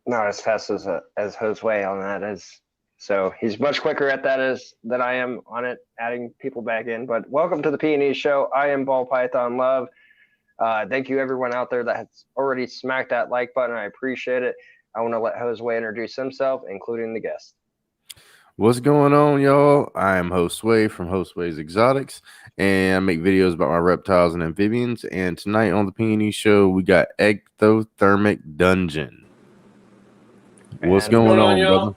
Not as fast as Josue on that is. So he's much quicker at that than I am on it, adding people back in. But welcome to the P&E show. I am Ball Python Love. Thank you everyone out there that has already smacked that like button. I appreciate it. I want to let Josue introduce himself, including the guest. What's going on, y'all? I am Josue from Pythons&Exotics, and I make videos about my reptiles and amphibians. And tonight on the P&E show, we got Ectothermic Dungeon. What's going on, y'all?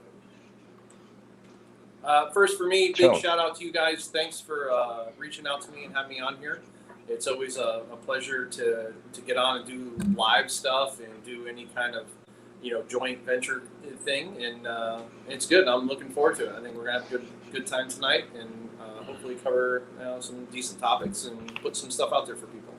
First, for me, big shout out to you guys. Thanks for reaching out to me and having me on here. It's always a pleasure to get on and do live stuff and do any kind of joint venture thing, and it's good. I'm looking forward to it. I think we're gonna have a good time tonight, and hopefully cover some decent topics and put some stuff out there for people.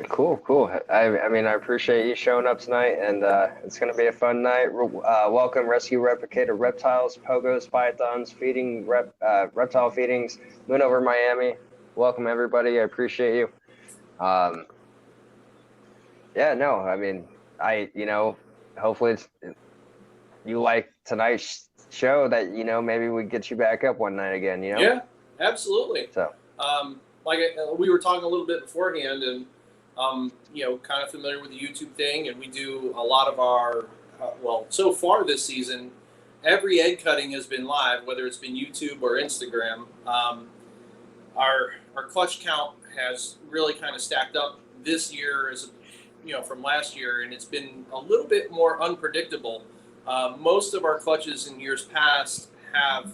Cool. I mean, I appreciate you showing up tonight, and it's going to be a fun night. Welcome, Rescue Replicator Reptiles, Pogos, Pythons, feeding reptile feedings, Moon over Miami. Welcome, everybody. I appreciate you. I mean, hopefully you like tonight's show that, maybe we get you back up one night again, Yeah, absolutely. So, we were talking a little bit beforehand, and kind of familiar with the YouTube thing, and we do a lot of our, so far this season, every egg cutting has been live, whether it's been YouTube or Instagram. Our clutch count has really kind of stacked up this year as from last year, and it's been a little bit more unpredictable. Most of our clutches in years past have,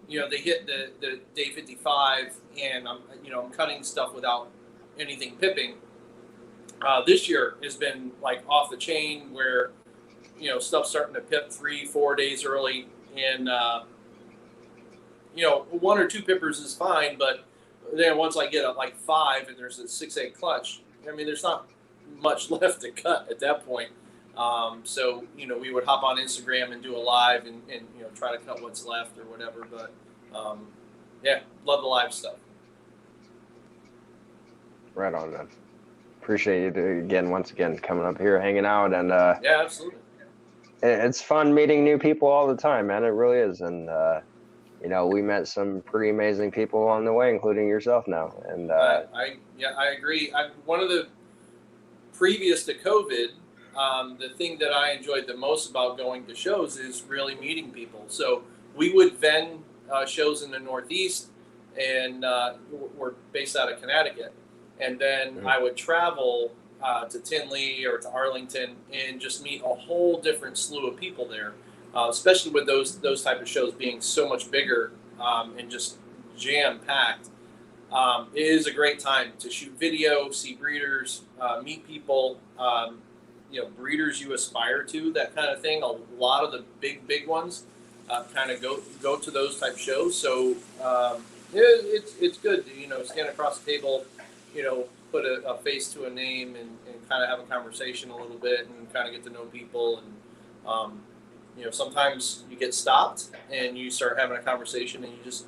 they hit the day 55, and I'm cutting stuff without anything pipping. This year has been like off the chain, where stuff's starting to pip 3-4 days early, and 1 or 2 pippers is fine, but then once I get up like 5 and there's a 6-egg clutch, I mean, there's not much left to cut at that point. So we would hop on Instagram and do a live and try to cut what's left or whatever. But love the live stuff. Right on, man. Appreciate you once again coming up here, hanging out, and yeah, absolutely. It's fun meeting new people all the time, man. It really is, and we met some pretty amazing people along the way, including yourself now. And I agree. One of the previous to COVID, the thing that I enjoyed the most about going to shows is really meeting people. So we would vend shows in the Northeast, and we're based out of Connecticut. And then I would travel to Tinley or to Arlington and just meet a whole different slew of people there, especially with those type of shows being so much bigger and just jam-packed. It is a great time to shoot video, see breeders, meet people, breeders you aspire to, that kind of thing. A lot of the big ones kind of go to those type shows. So it's good to, stand across the table, put a face to a name and kind of have a conversation a little bit and kind of get to know people. And, sometimes you get stopped and you start having a conversation and you just,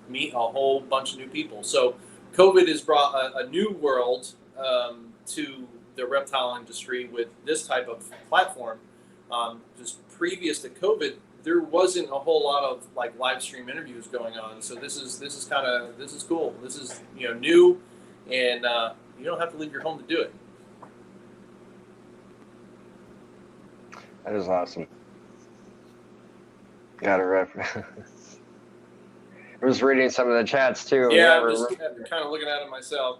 meet a whole bunch of new people. So COVID has brought a new world to the reptile industry with this type of platform. Just previous to COVID, there wasn't a whole lot of like live stream interviews going on. So this is cool. This is new, and you don't have to leave your home to do it. That is awesome. Got a rep. was reading some of the chats too. Yeah, I'm just kind of looking at it myself.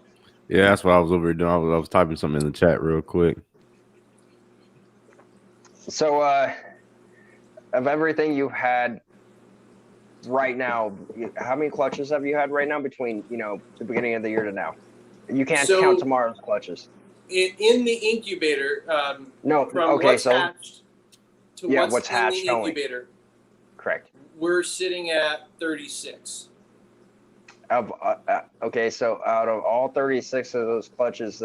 Yeah, that's what I was over here doing. I was typing something in the chat real quick. So, of everything you've had right now, how many clutches have you had right now between the beginning of the year to now? You can't count tomorrow's clutches. In the incubator, no. From okay, what's so hatched to what's in hatched the incubator. Correct. We're sitting at 36. Okay, so out of all 36 of those clutches,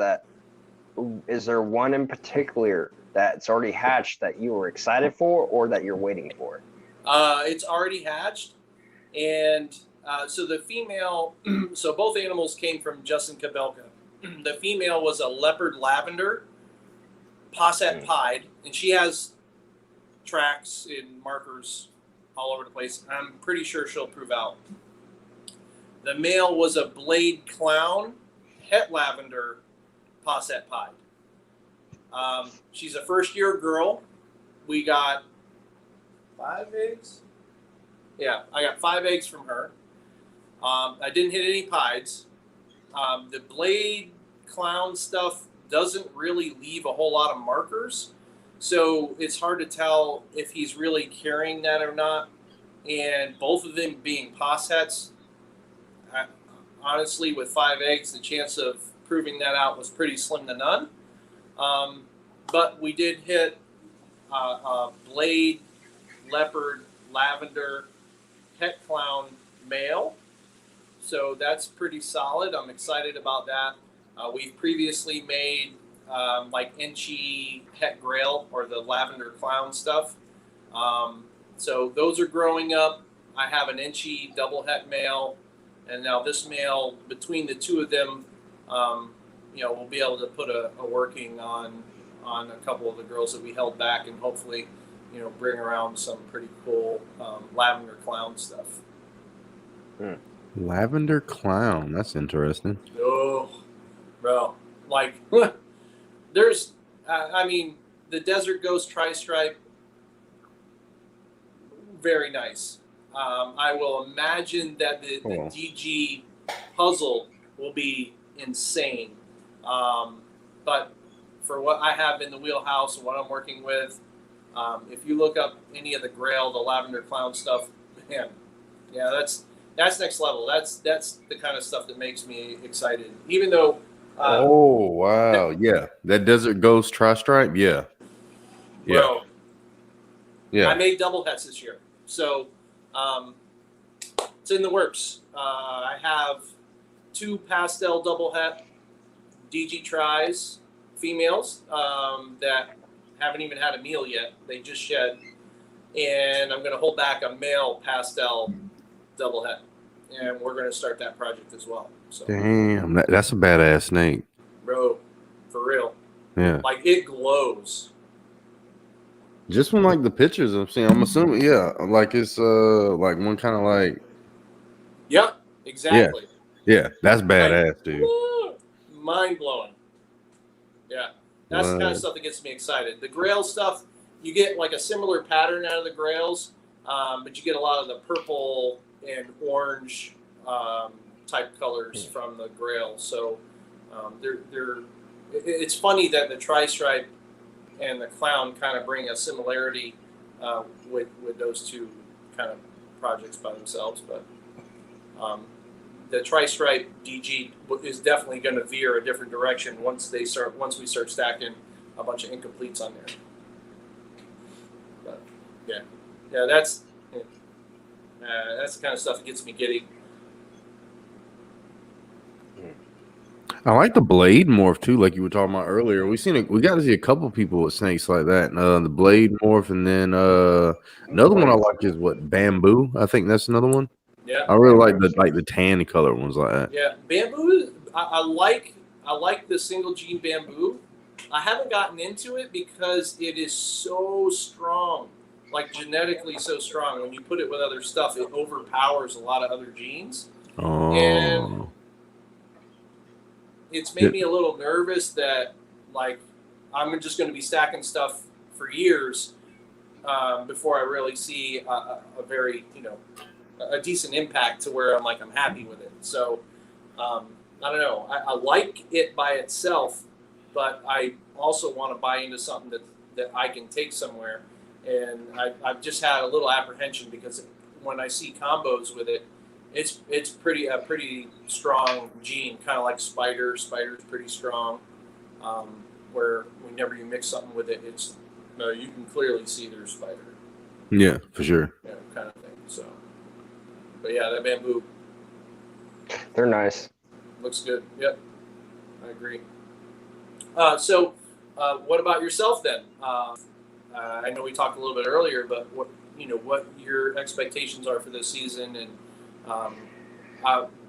is there one in particular that's already hatched that you were excited for, or that you're waiting for? It's already hatched, and so the female. So both animals came from Justin Kabelka. The female was a leopard lavender, posset pied, and she has tracks and markers all over the place. I'm pretty sure she'll prove out. The male was a blade clown, het lavender, posset pied. She's a first-year girl. We got 5 eggs. Yeah, I got 5 eggs from her. I didn't hit any pieds. The blade clown stuff doesn't really leave a whole lot of markers, so it's hard to tell if he's really carrying that or not. And both of them being possets, honestly, with 5 eggs, the chance of proving that out was pretty slim to none. But we did hit blade, leopard, lavender, het clown male. So that's pretty solid. I'm excited about that. We've previously made like Enchi het grail or the lavender clown stuff. So those are growing up. I have an Enchi double het male, and now this male, between the two of them, we'll be able to put a working on a couple of the girls that we held back, and hopefully, bring around some pretty cool lavender clown stuff. Lavender clown, that's interesting. Oh, bro, like there's, the Desert Ghost Tri-Stripe, very nice. I will imagine that the DG puzzle will be insane. But for what I have in the wheelhouse and what I'm working with, if you look up any of the Grail, the Lavender Clown stuff, man, yeah, that's next level. That's the kind of stuff that makes me excited. Even though. Oh wow! Yeah, that Desert Ghost Tri-Stripe. Yeah. Bro, yeah. I made double hets this year, so it's in the works. I have 2 pastel double het DG tries, females, that haven't even had a meal yet. They just shed, and I'm going to hold back a male pastel double het, and we're going to start that project as well. So, damn, that's a badass snake, bro, for real. Yeah, like it glows. Just from like the pictures I'm seeing, I'm assuming, yeah, like it's like one kind of like. Yep, exactly. Yeah, that's badass, dude. Mind blowing. Yeah, that's the kind of stuff that gets me excited. The Grail stuff, you get like a similar pattern out of the Grails, but you get a lot of the purple and orange type colors from the Grail. So it's funny that the Tri-Stripe and the Clown kind of bring a similarity with those two kind of projects by themselves, but the Tri-Stripe DG is definitely going to veer a different direction once we start stacking a bunch of incompletes on there. But yeah, that's the kind of stuff that gets me giddy. I like the blade morph too, like you were talking about earlier. We got to see a couple people with snakes like that. The blade morph, and then another one I like is bamboo. I think that's another one. Yeah, I really like the tan color ones like that. Yeah, bamboo. I like the single gene bamboo. I haven't gotten into it because it is so strong, like genetically so strong. When you put it with other stuff, it overpowers a lot of other genes. Oh. And it's made me a little nervous that like I'm just going to be stacking stuff for years before I really see a very a decent impact to where I'm happy with it. So I don't know. I like it by itself, but I also want to buy into something that I can take somewhere. And I've just had a little apprehension because when I see combos with it, it's a pretty strong gene, kind of like spider. Spider's pretty strong. Where whenever you mix something with it, you can clearly see there's spider. Yeah, for sure. Yeah, kind of thing. So, but yeah, that bamboo They're nice. looks good. Yep, I agree. So, what about yourself then? I know we talked a little bit earlier, but what your expectations are for this season, and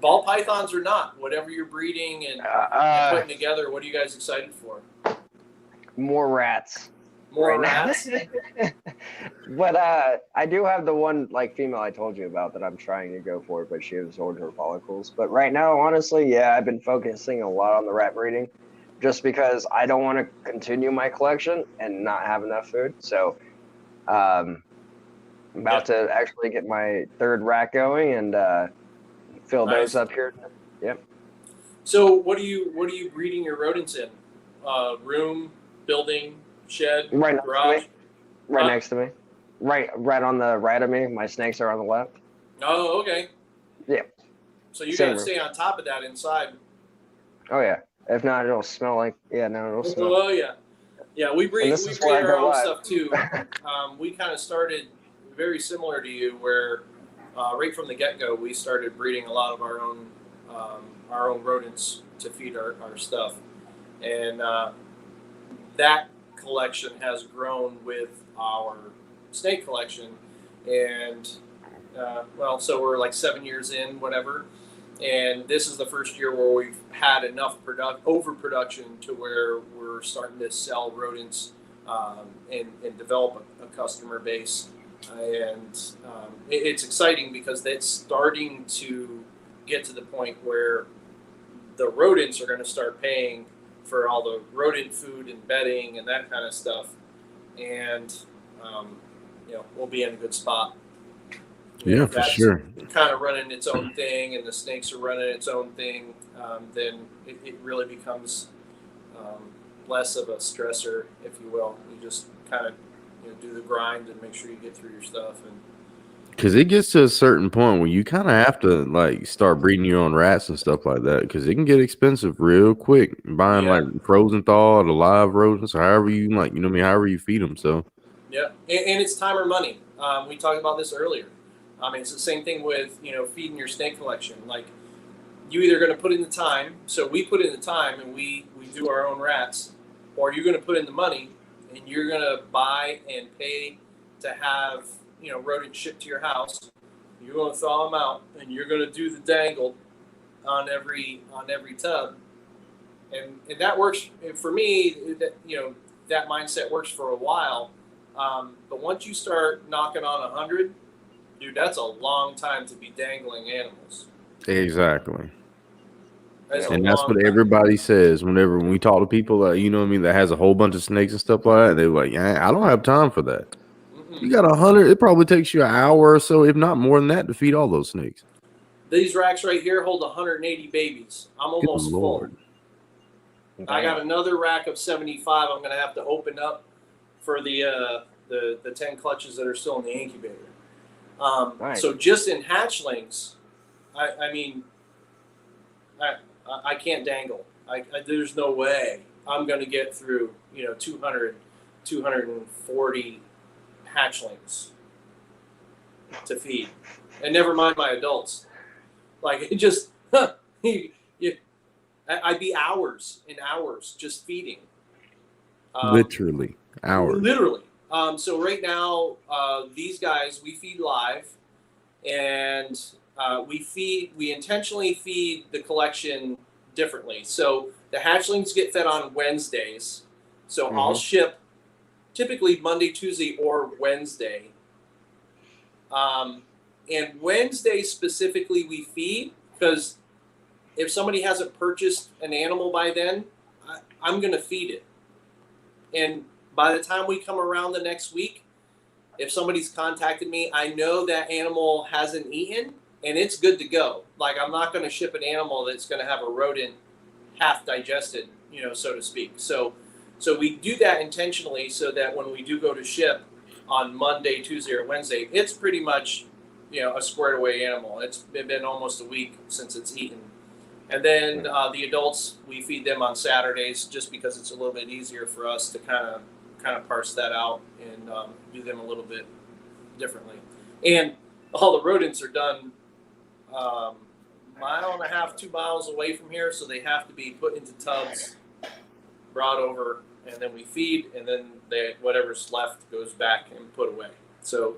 ball pythons or not, whatever you're breeding and putting together, what are you guys excited for? More rats. More right rats? But I do have the one female I told you about that I'm trying to go for, but she absorbed her follicles. But right now, honestly, yeah, I've been focusing a lot on the rat breeding, just because I don't want to continue my collection and not have enough food. So I'm about to actually get my third rat going and fill those up here. Yep. So what are you breeding your rodents in? Room, building, shed, garage? Right next to me. Right on the right of me. My snakes are on the left. Oh, okay. Yeah. So you got to stay on top of that inside. Oh yeah. If not, it'll smell like it'll smell. Oh yeah. Yeah, we breed our own stuff too. We kind of started very similar to you, where right from the get-go we started breeding a lot of our own rodents to feed our stuff, and that collection has grown with our snake collection, and so we're like 7 years in, whatever, and this is the first year where we've had enough overproduction to where we're starting to sell rodents and develop a customer base, and it's exciting because it's starting to get to the point where the rodents are going to start paying for all the rodent food and bedding and that kind of stuff, and we'll be in a good spot. Yeah, for sure. Kind of running its own thing, and the snakes are running its own thing. Then it really becomes less of a stressor, if you will. You just kind of do the grind and make sure you get through your stuff. And because it gets to a certain point where you kind of have to start breeding your own rats and stuff like that, because it can get expensive real quick buying frozen thawed or live rodents, or however you however you feed them. So yeah, and it's time or money. We talked about this earlier. It's the same thing with feeding your snake collection. Like, you either going to put in the time, so we put in the time and we do our own rats, or you're going to put in the money and you're going to buy and pay to have rodents shipped to your house. You're going to thaw them out, and you're going to do the dangle on every tub, and that works for me. That mindset works for a while, but once you start knocking on 100, dude, that's a long time to be dangling animals. Exactly. And that's what everybody says when we talk to people that has a whole bunch of snakes and stuff like that. They're like, yeah, I don't have time for that. You got 100. It probably takes you an hour or so, if not more than that, to feed all those snakes. These racks right here hold 180 babies. I'm almost full. I got another rack of 75. I'm going to have to open up for the 10 clutches that are still in the incubator. Nice. So just in hatchlings, I can't dangle. There's no way I'm going to get through 200, 240 hatchlings to feed, and never mind my adults. It just I'd be hours and hours just feeding. Literally hours. Literally. So right now, these guys, we feed live, and we intentionally feed the collection differently. So the hatchlings get fed on Wednesdays. So I'll ship typically Monday, Tuesday, or Wednesday. And Wednesday specifically we feed, because if somebody hasn't purchased an animal by then, I'm going to feed it. And by the time we come around the next week, if somebody's contacted me, I know that animal hasn't eaten and it's good to go. Like, I'm not going to ship an animal that's going to have a rodent half digested, so to speak. So we do that intentionally so that when we do go to ship on Monday, Tuesday, or Wednesday, it's pretty much, a squared away animal. It's been almost a week since it's eaten. And then the adults, we feed them on Saturdays just because it's a little bit easier for us to kind of parse that out and do them a little bit differently. And all the rodents are done mile and a half, 2 miles away from here, so they have to be put into tubs, brought over, and then we feed, and then whatever's left goes back and put away. So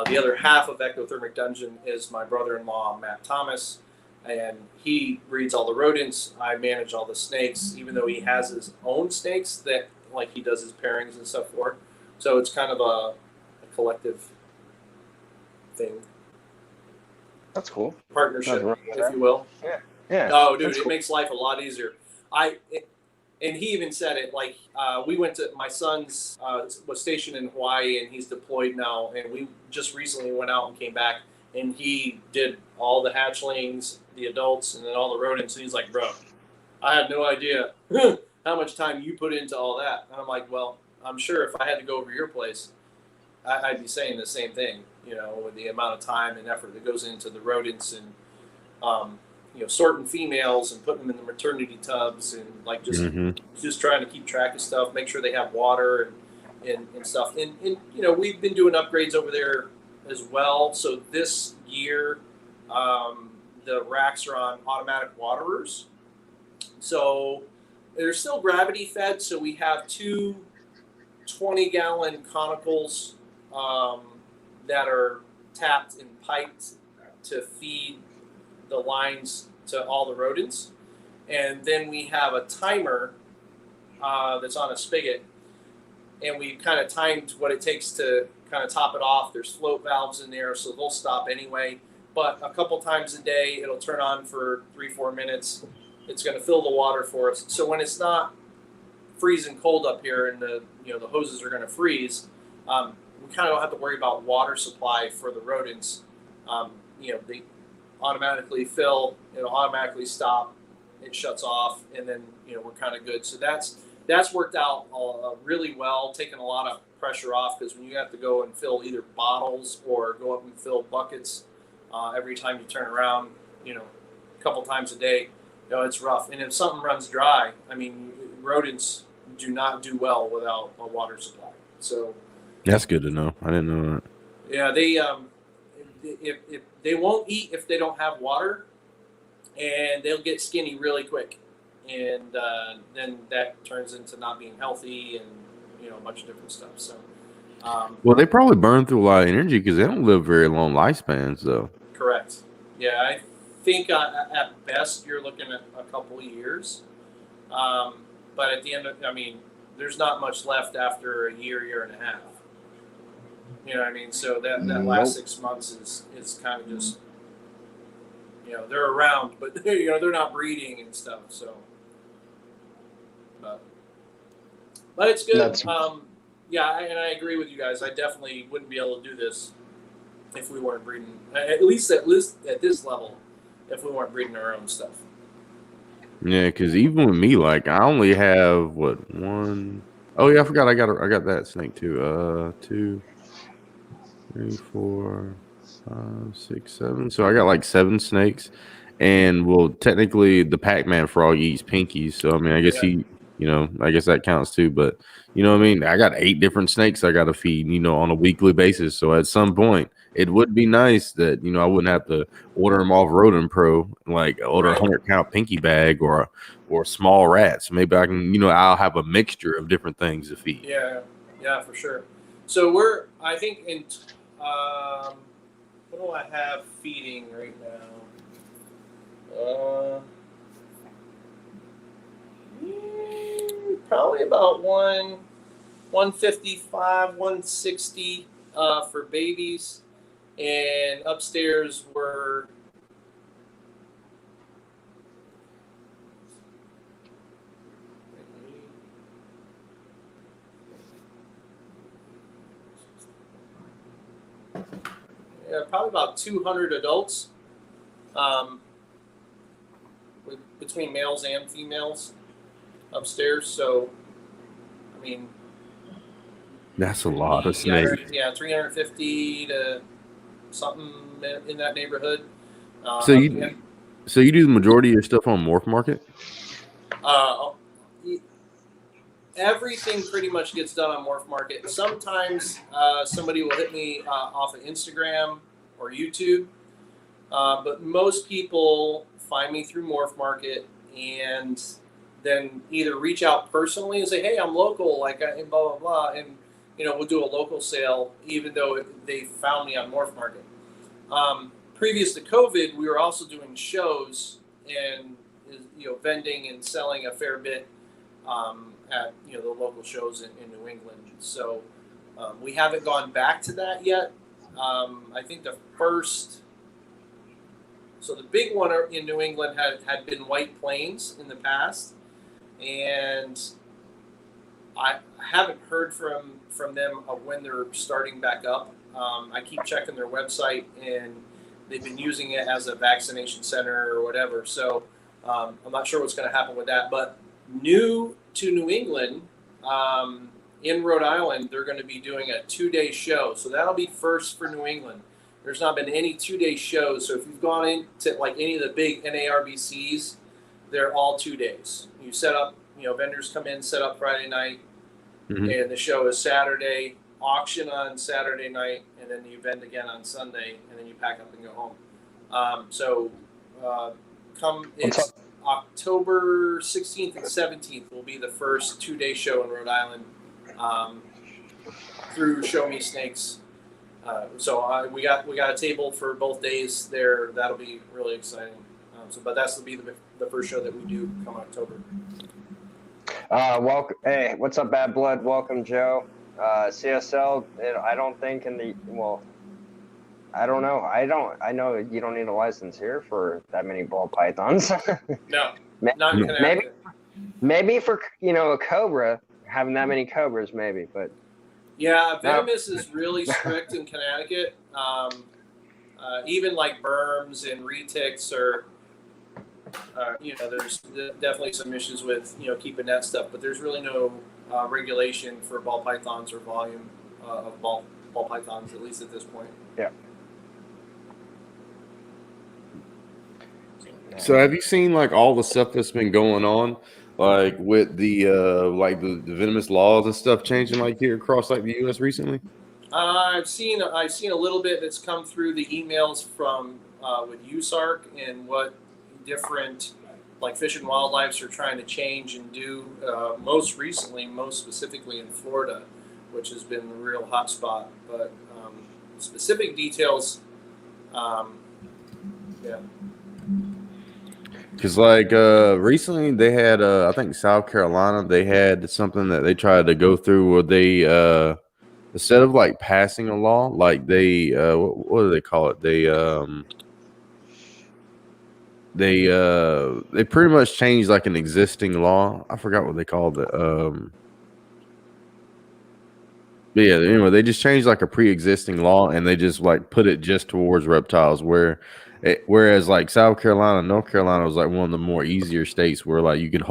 the other half of Ectothermic Dungeon is my brother-in-law, Matt Thomas, and he breeds all the rodents. I manage all the snakes, even though he has his own snakes that, like, he does his pairings and stuff for. So it's kind of a collective thing. That's cool. Partnership, if you will. Yeah. Oh, dude, That's it cool. makes life a lot easier. And he even said it, like, we went to, my son's was stationed in Hawaii, and he's deployed now, and we just recently went out and came back, and he did all the hatchlings, the adults, and then all the rodents, and he's like, bro, I had no idea how much time you put into all that. And I'm like, well, I'm sure if I had to go over your place, I'd be saying the same thing, with the amount of time and effort that goes into the rodents and, sorting females and putting them in the maternity tubs and, like, just trying to keep track of stuff, make sure they have water and stuff. And we've been doing upgrades over there as well. So this year, the racks are on automatic waterers. So they're still gravity fed. So we have 2 20-gallon conicals that are tapped and piped to feed the lines to all the rodents. And then we have a timer that's on a spigot, and we kind of timed what it takes to kind of top it off. There's float valves in there, so they'll stop anyway. But a couple times a day, it'll turn on for 3-4 minutes. It's going to fill the water for us. So when it's not freezing cold up here and the hoses are going to freeze, we kind of don't have to worry about water supply for the rodents. They automatically fill, it'll automatically stop, it shuts off, and then we're kind of good. So that's worked out really well, taking a lot of pressure off, because when you have to go and fill either bottles or go up and fill buckets every time you turn around, a couple times a day, it's rough. And if something runs dry, I mean, rodents do not do well without a water supply. So that's good to know. I didn't know that. Yeah, they if they won't eat if they don't have water, and they'll get skinny really quick, and then that turns into not being healthy and a bunch of different stuff. So, well, they probably burn through a lot of energy because they don't live very long lifespans, though. Correct. Yeah, I think at best you're looking at a couple of years, but at the end of, there's not much left after a year and a half. You know what I mean? So that last 6 months is kind of just, they're around, but they're not breeding and stuff. So, but it's good. Yeah, and I agree with you guys. I definitely wouldn't be able to do this if we weren't breeding. At least at this level, if we weren't breeding our own stuff. Yeah, because even with me, like, I only have one. Oh yeah, I forgot. I got that snake too. 2, 3, 4, 5, 6, 7. So I got like 7 snakes, and well, technically the Pac-Man frog eats pinkies. So I mean, I guess I guess that counts too. But what I mean, I got 8 different snakes I got to feed, on a weekly basis. So at some point, it would be nice that I wouldn't have to order them off Rodent Pro, like order a 100-count pinky bag or small rats. Maybe I can, I'll have a mixture of different things to feed. Yeah, for sure. So I think in what do I have feeding right now? Probably about 155, 160 for babies, and upstairs we're probably about 200 adults, between males and females upstairs. So, I mean, That's a lot of snakes. Yeah, 350 to something in that neighborhood. So you do the majority of your stuff on Morph Market? Everything pretty much gets done on Morph Market. Sometimes somebody will hit me off of Instagram or YouTube, but most people find me through Morph Market and then either reach out personally and say, "Hey, I'm local," like and blah blah blah, and we'll do a local sale even though they found me on Morph Market. Previous to COVID, we were also doing shows and vending and selling a fair bit at the local shows in New England. So we haven't gone back to that yet. I think the big one in New England had been White Plains in the past, and I haven't heard from them of when they're starting back up. I keep checking their website, and they've been using it as a vaccination center or whatever. So I'm not sure what's going to happen with that. But new to New England, in Rhode Island, they're going to be doing a 2-day show. So that'll be first for New England. There's not been any 2-day shows. So if you've gone into like any of the big NARBCs, they're all 2 days. You set up, vendors come in, set up Friday night, and the show is Saturday, auction on Saturday night, and then you vend again on Sunday, and then you pack up and go home. It's October 16th and 17th will be the first 2-day show in Rhode Island through Show Me Snakes. We got a table for both days there. That'll be really exciting. But that's will be the first show that we do come October. Welcome. Hey, what's up, Bad Blood? Welcome, Joe. CSL. I don't think I don't know. I know you don't need a license here for that many ball pythons. No, not in Connecticut. Maybe for a cobra, having that many cobras, maybe, but. Yeah, venomous is really strict in Connecticut. Even like berms and retics are, there's definitely some issues with keeping that stuff. But there's really no regulation for ball pythons or volume of ball pythons, at least at this point. Yeah. So have you seen like all the stuff that's been going on? Like with the the venomous laws and stuff changing like here across like the U.S. recently? I've seen a little bit that's come through the emails from with USARC and what different like Fish and Wildlife are trying to change and do. Most specifically in Florida, which has been the real hot spot. But specific details, yeah. Because like recently they had I think South Carolina, they had something that they tried to go through where they instead of like passing a law, like they what do they call it? They pretty much changed like an existing law. I forgot what they called it. But yeah, anyway, they just changed like a pre-existing law and they just like put it just towards reptiles whereas like South Carolina, North Carolina was like one of the more easier states where like you could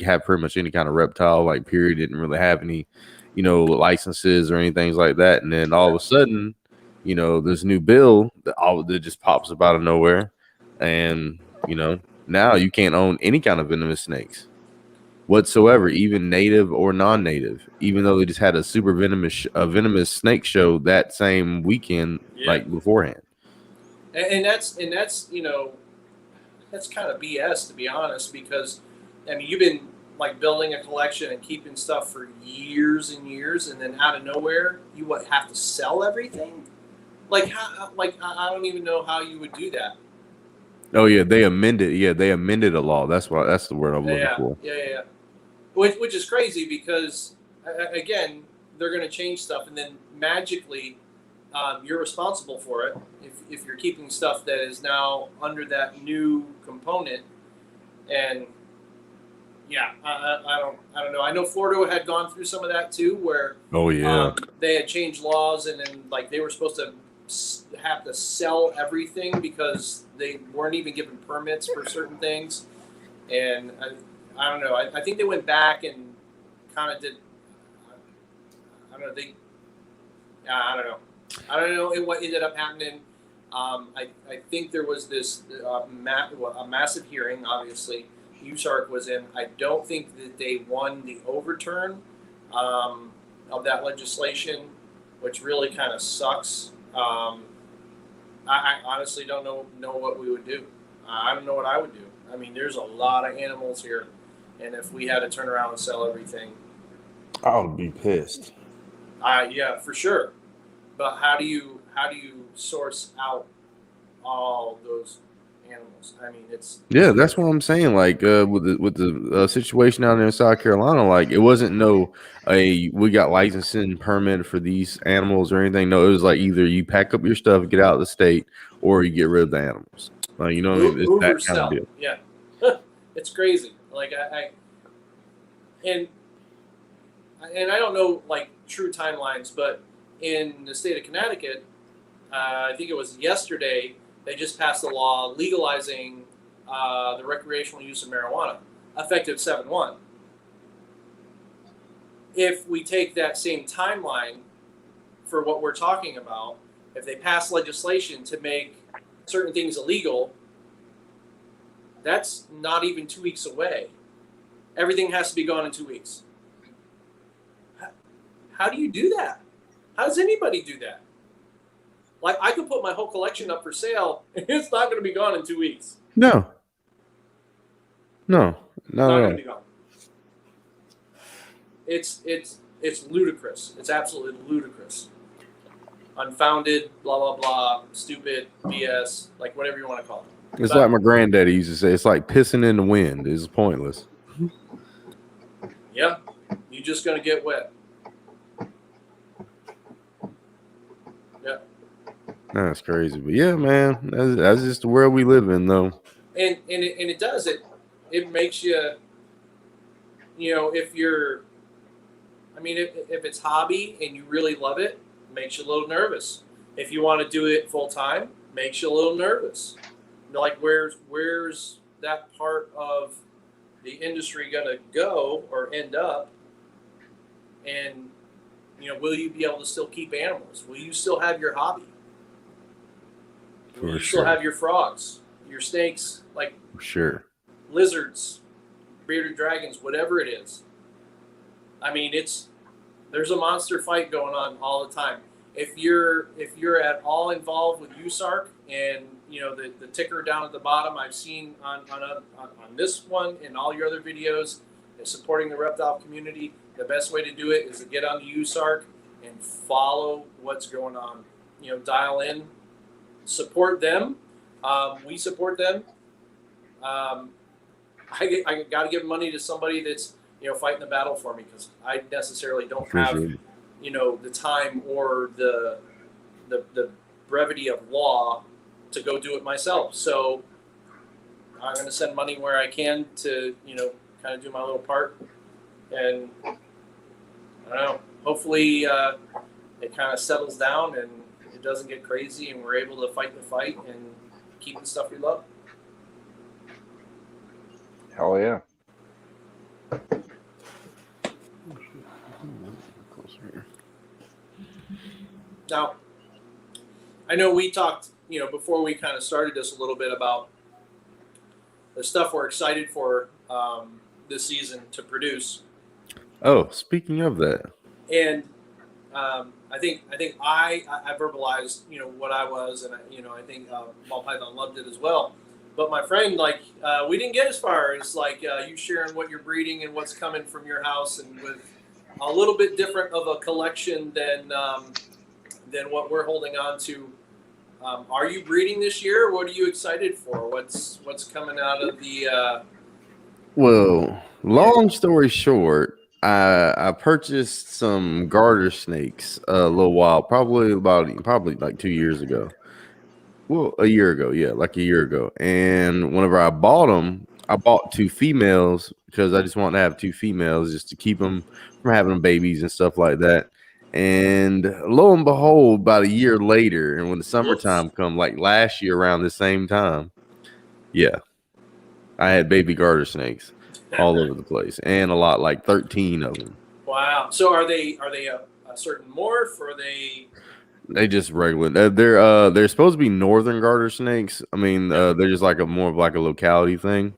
have pretty much any kind of reptile, like period, didn't really have any, licenses or anything like that. And then all of a sudden, this new bill that just pops up out of nowhere. And, now you can't own any kind of venomous snakes whatsoever, even native or non-native, even though they just had a super venomous snake show that same weekend, like beforehand. And that's that's kind of BS, to be honest, because I mean you've been like building a collection and keeping stuff for years and years, and then out of nowhere you have to sell everything. Like I don't even know how you would do that. Oh yeah, they amended. Yeah, they amended a law. That's the word I'm looking for. Yeah. Which is crazy because again they're going to change stuff, and then magically you're responsible for it if you're keeping stuff that is now under that new component. And yeah, I don't know. I know Florida had gone through some of that too, where they had changed laws, and then like they were supposed to have to sell everything because they weren't even given permits for certain things. And I don't know. I think they went back and kind of did. I don't know. I don't know. I don't know what ended up happening. I think there was this a massive hearing. Obviously, USARC was in. I don't think that they won the overturn of that legislation, which really kind of sucks. I honestly don't know what we would do. I don't know what I would do. I mean, there's a lot of animals here, and if we had to turn around and sell everything, I would be pissed. Yeah, for sure. But how do you source out all those animals? I mean, that's what I'm saying. Like with the situation out there in South Carolina, like it wasn't we got licensing permit for these animals or anything. No, it was like either you pack up your stuff, get out of the state, or you get rid of the animals. You know what I mean? It's that kind of deal. Yeah, it's crazy. Like and I don't know like true timelines, but in the state of Connecticut, I think it was yesterday, they just passed a law legalizing the recreational use of marijuana, effective 7/1. If we take that same timeline for what we're talking about, if they pass legislation to make certain things illegal, that's not even 2 weeks away. Everything has to be gone in 2 weeks. How do you do that? How does anybody do that? Like, I could put my whole collection up for sale, and it's not going to be gone in 2 weeks. No, not going to be gone. It's ludicrous. It's absolutely ludicrous. Unfounded, blah, blah, blah, stupid, BS, like whatever you want to call it. It's like my granddaddy used to say, it's like pissing in the wind. It's pointless. Yeah, you're just going to get wet. Yeah. That's crazy. But yeah, man, that's just the world we live in, though. And it does. It makes you, if you're, I mean, if it's hobby and you really love it, makes you a little nervous. If you want to do it full time, makes you a little nervous. Like, where's that part of the industry going to go or end up? And, will you be able to still keep animals? Will you still have your hobby? Will you still have your frogs, your snakes, like sure, lizards, bearded dragons, whatever it is? I mean, there's a monster fight going on all the time. If you're at all involved with USARC and the ticker down at the bottom, I've seen on this one and all your other videos, is supporting the reptile community. The best way to do it is to get on the USARC and follow what's going on. Dial in, support them. We support them. I got to give money to somebody that's fighting the battle for me, because I necessarily don't have the time or the brevity of law to go do it myself. So I'm going to send money where I can to kind of do my little part, and I don't know, hopefully it kind of settles down and it doesn't get crazy and we're able to fight the fight and keep the stuff we love. Hell yeah. Now, I know we talked, before we kind of started this a little bit about the stuff we're excited for this season to produce. Oh, speaking of that, and I think I verbalized what I was, and I think Ball Python loved it as well. But my friend, we didn't get as far as you sharing what you're breeding and what's coming from your house, and with a little bit different of a collection than what we're holding on to. Are you breeding this year? What are you excited for? What's coming out of the? Well, long story short, I purchased some garter snakes a little while, probably like 2 years ago. Well, a year ago, yeah, like a year ago. And whenever I bought them, I bought 2 females because I just wanted to have 2 females just to keep them from having babies and stuff like that. And lo and behold, about a year later, and when the summertime Whoops. come, like last year around the same time, yeah, I had baby garter snakes all over the place, and a lot, like 13 of them. Wow. So are they a certain morph, or are they? They just regular. They're supposed to be northern garter snakes. I mean, Yeah. they're just like a more of like a locality thing.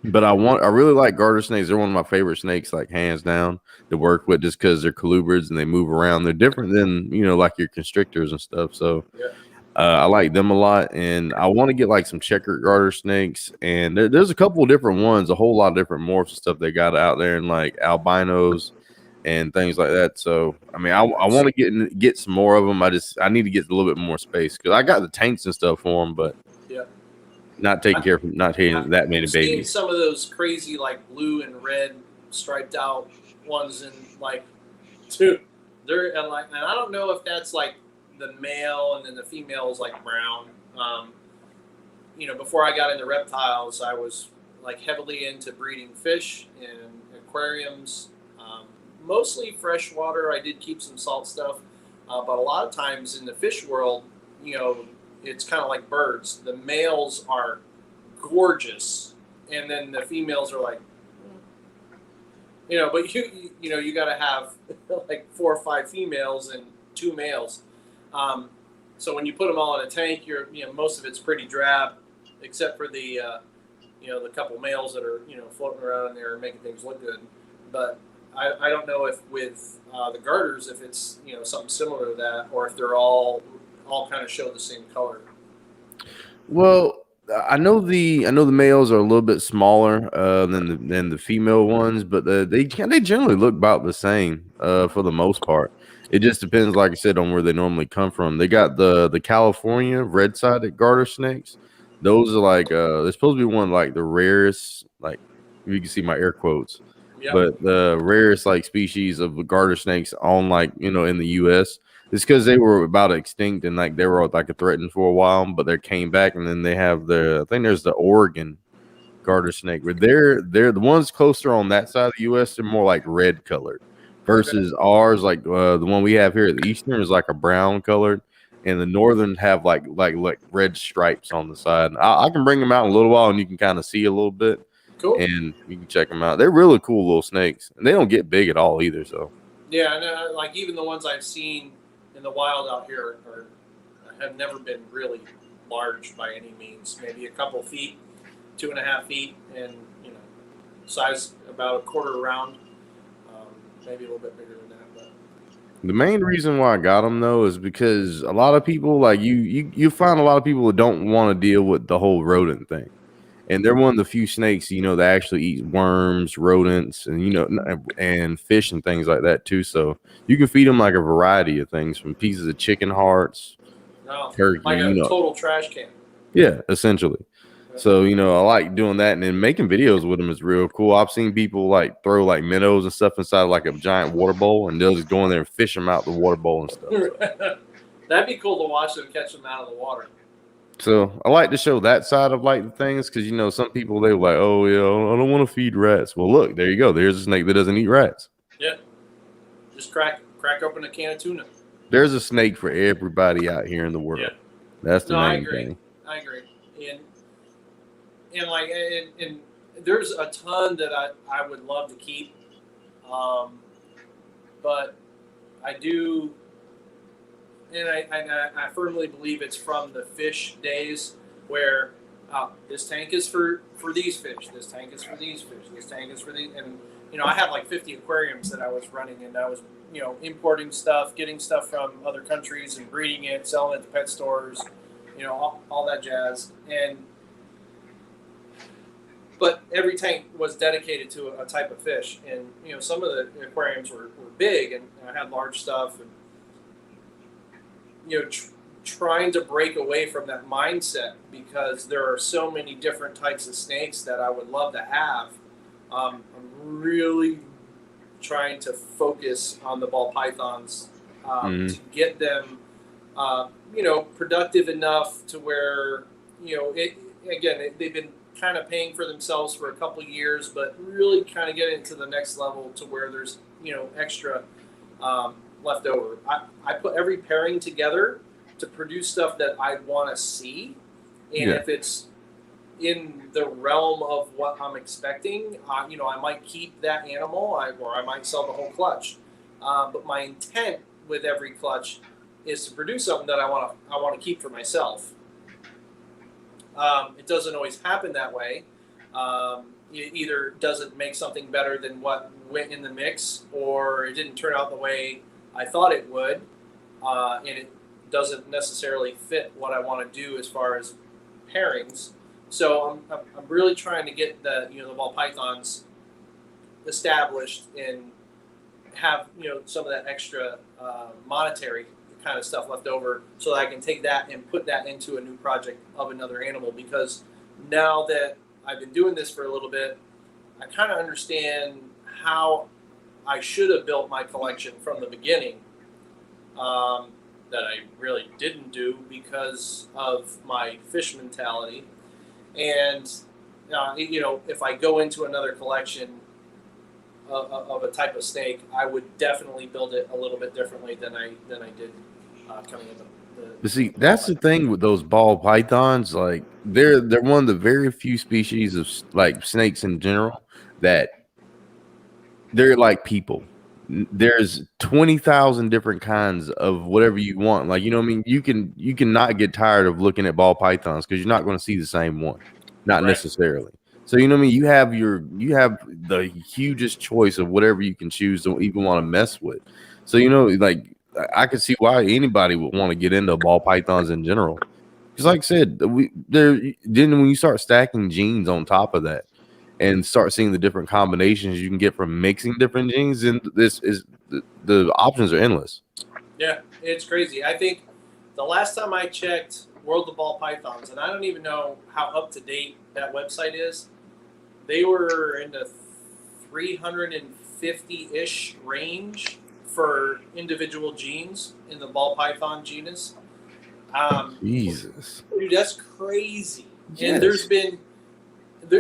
But I really like garter snakes. They're one of my favorite snakes, like hands down, to work with, just because they're colubrids and they move around. They're different than like your constrictors and stuff. So Yeah. I like them a lot, and I want to get like some checkered garter snakes. And there's a couple of different ones, a whole lot of different morphs and stuff they got out there, and like albinos and things like that. So I mean, I want to get some more of them. I need to get a little bit more space because I got the tanks and stuff for them, but Yeah. not taking care of not taking that many I've seen babies. some of those crazy like blue and red striped out ones, and like, dude, they're and I don't know if that's like the male and then the female is like brown. Before I got into reptiles, I was like heavily into breeding fish in aquariums, mostly freshwater. I did keep some salt stuff, but a lot of times in the fish world, it's kind of like birds. The males are gorgeous, and then the females are like, but you got to have like 4 or 5 females and 2 males. So when you put them all in a tank, most of it's pretty drab, except for the the couple males that are floating around in there and making things look good. But I don't know if with the garters, if it's something similar to that, or if they're all kind of show the same color. Well, I know the males are a little bit smaller than the female ones, but they generally look about the same for the most part. It just depends, like I said, on where they normally come from. They got the California red-sided garter snakes. Those are like they're supposed to be one of like the rarest, like if you can see my air quotes, Yep. but the rarest like species of garter snakes on like in the U.S. It's because they were about extinct and like they were like a threatened for a while, but they came back, and then they have I think there's the Oregon garter snake, where they're the ones closer on that side of the U.S. They're more like red colored, versus ours, like the one we have here at the Eastern is like a brown colored, and the Northern have like red stripes on the side. I can bring them out in a little while, and you can kind of see a little bit, Cool. and you can check them out. They're really cool little snakes, and they don't get big at all either. So yeah, and like even the ones I've seen in the wild out here have never been really large by any means. Maybe a couple feet, 2.5 feet, and size about a quarter round, maybe a little bit bigger than that. But the main reason why I got them though is because a lot of people, like you find a lot of people that don't want to deal with the whole rodent thing, and they're one of the few snakes that actually eat worms, rodents, and and fish and things like that too. So you can feed them like a variety of things, from pieces of chicken hearts, no, turkey, like a total trash can. yeah, essentially. So I like doing that, and then making videos with them is real cool. I've seen people like throw like minnows and stuff inside of like a giant water bowl, and they'll just go in there and fish them out the water bowl and stuff. So. That'd be cool to watch them catch them out of the water. So I like to show that side of like the things, because some people, they're like, oh yeah, I don't want to feed rats. Well, look, there you go. There's a snake that doesn't eat rats. Yeah, just crack open a can of tuna. There's a snake for everybody out here in the world. Yeah. That's the main thing. I agree. And like and there's a ton that I would love to keep, but I do, and I firmly believe it's from the fish days where this tank is for these fish, this tank is for these fish, this tank is for these, and I had like 50 aquariums that I was running, and I was importing stuff, getting stuff from other countries and breeding it, selling it to pet stores, all that jazz. But every tank was dedicated to a type of fish, and some of the aquariums were big, and I had large stuff, and trying to break away from that mindset, because there are so many different types of snakes that I would love to have. I'm really trying to focus on the ball pythons to get them, productive enough to where they've been kind of paying for themselves for a couple of years, but really kind of get into the next level to where there's extra left over. I put every pairing together to produce stuff that I want to see, and if it's in the realm of what I'm expecting, I might keep that animal, or I might sell the whole clutch. But my intent with every clutch is to produce something that I want to keep for myself. It doesn't always happen that way. It either doesn't make something better than what went in the mix, or it didn't turn out the way I thought it would, and it doesn't necessarily fit what I want to do as far as pairings. So I'm really trying to get the ball pythons established and have some of that extra monetary kind of stuff left over, so that I can take that and put that into a new project of another animal. Because now that I've been doing this for a little bit, I kind of understand how I should have built my collection from the beginning, that I really didn't do because of my fish mentality. And if I go into another collection of a type of snake, I would definitely build it a little bit differently than I did coming into But see, that's the thing with those ball pythons. Like they're one of the very few species of like snakes in general that they're like people. There's 20,000 different kinds of whatever you want. Like, what I mean? You can not get tired of looking at ball pythons because you're not going to see the same one. Not Right. necessarily. So, what I mean? You have the hugest choice of whatever you can choose to even want to mess with. So, like I could see why anybody would want to get into ball pythons in general. Because like I said, then when you start stacking genes on top of that and start seeing the different combinations you can get from mixing different genes, and this is the options are endless. Yeah, it's crazy. I think the last time I checked World of Ball Pythons, and I don't even know how up to date that website is, they were in the 350-ish range for individual genes in the ball python genus. Jesus, dude, that's crazy. Yes. And there's been,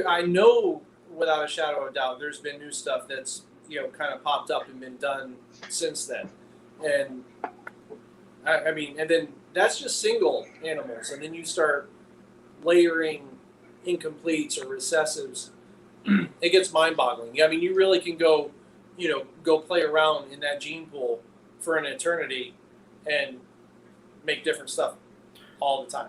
I know without a shadow of a doubt, there's been new stuff that's kind of popped up and been done since then. And I mean, and then that's just single animals, and then you start layering incompletes or recessives. It gets mind-boggling. I mean, you really can go play around in that gene pool for an eternity and make different stuff all the time.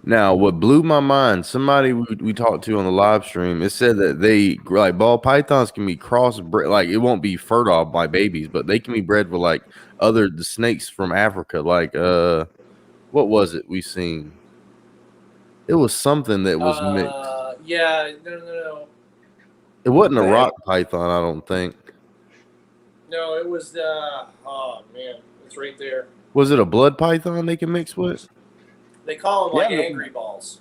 Now, what blew my mind, somebody we talked to on the live stream, it said that they like ball pythons can be crossbred, like it won't be fertile by babies, but they can be bred with like the snakes from Africa. Like what was it we seen? It was something that was mixed. Yeah, no. It wasn't a rock python, I don't think. No, it was oh man, it's right there. Was it a blood python they can mix with? They call them like angry balls.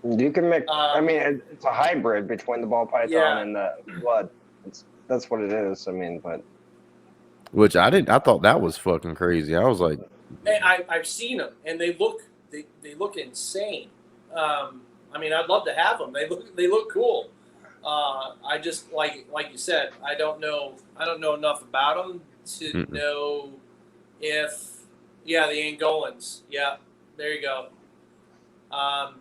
You can mix. I mean, it's a hybrid between the ball python and the blood. That's what it is. I mean, but which I didn't. I thought that was fucking crazy. I was like, and I've seen them, and they look insane. I mean, I'd love to have them. They look cool. I just like you said, I don't know enough about them to know if the Angolans. Yeah, there you go. I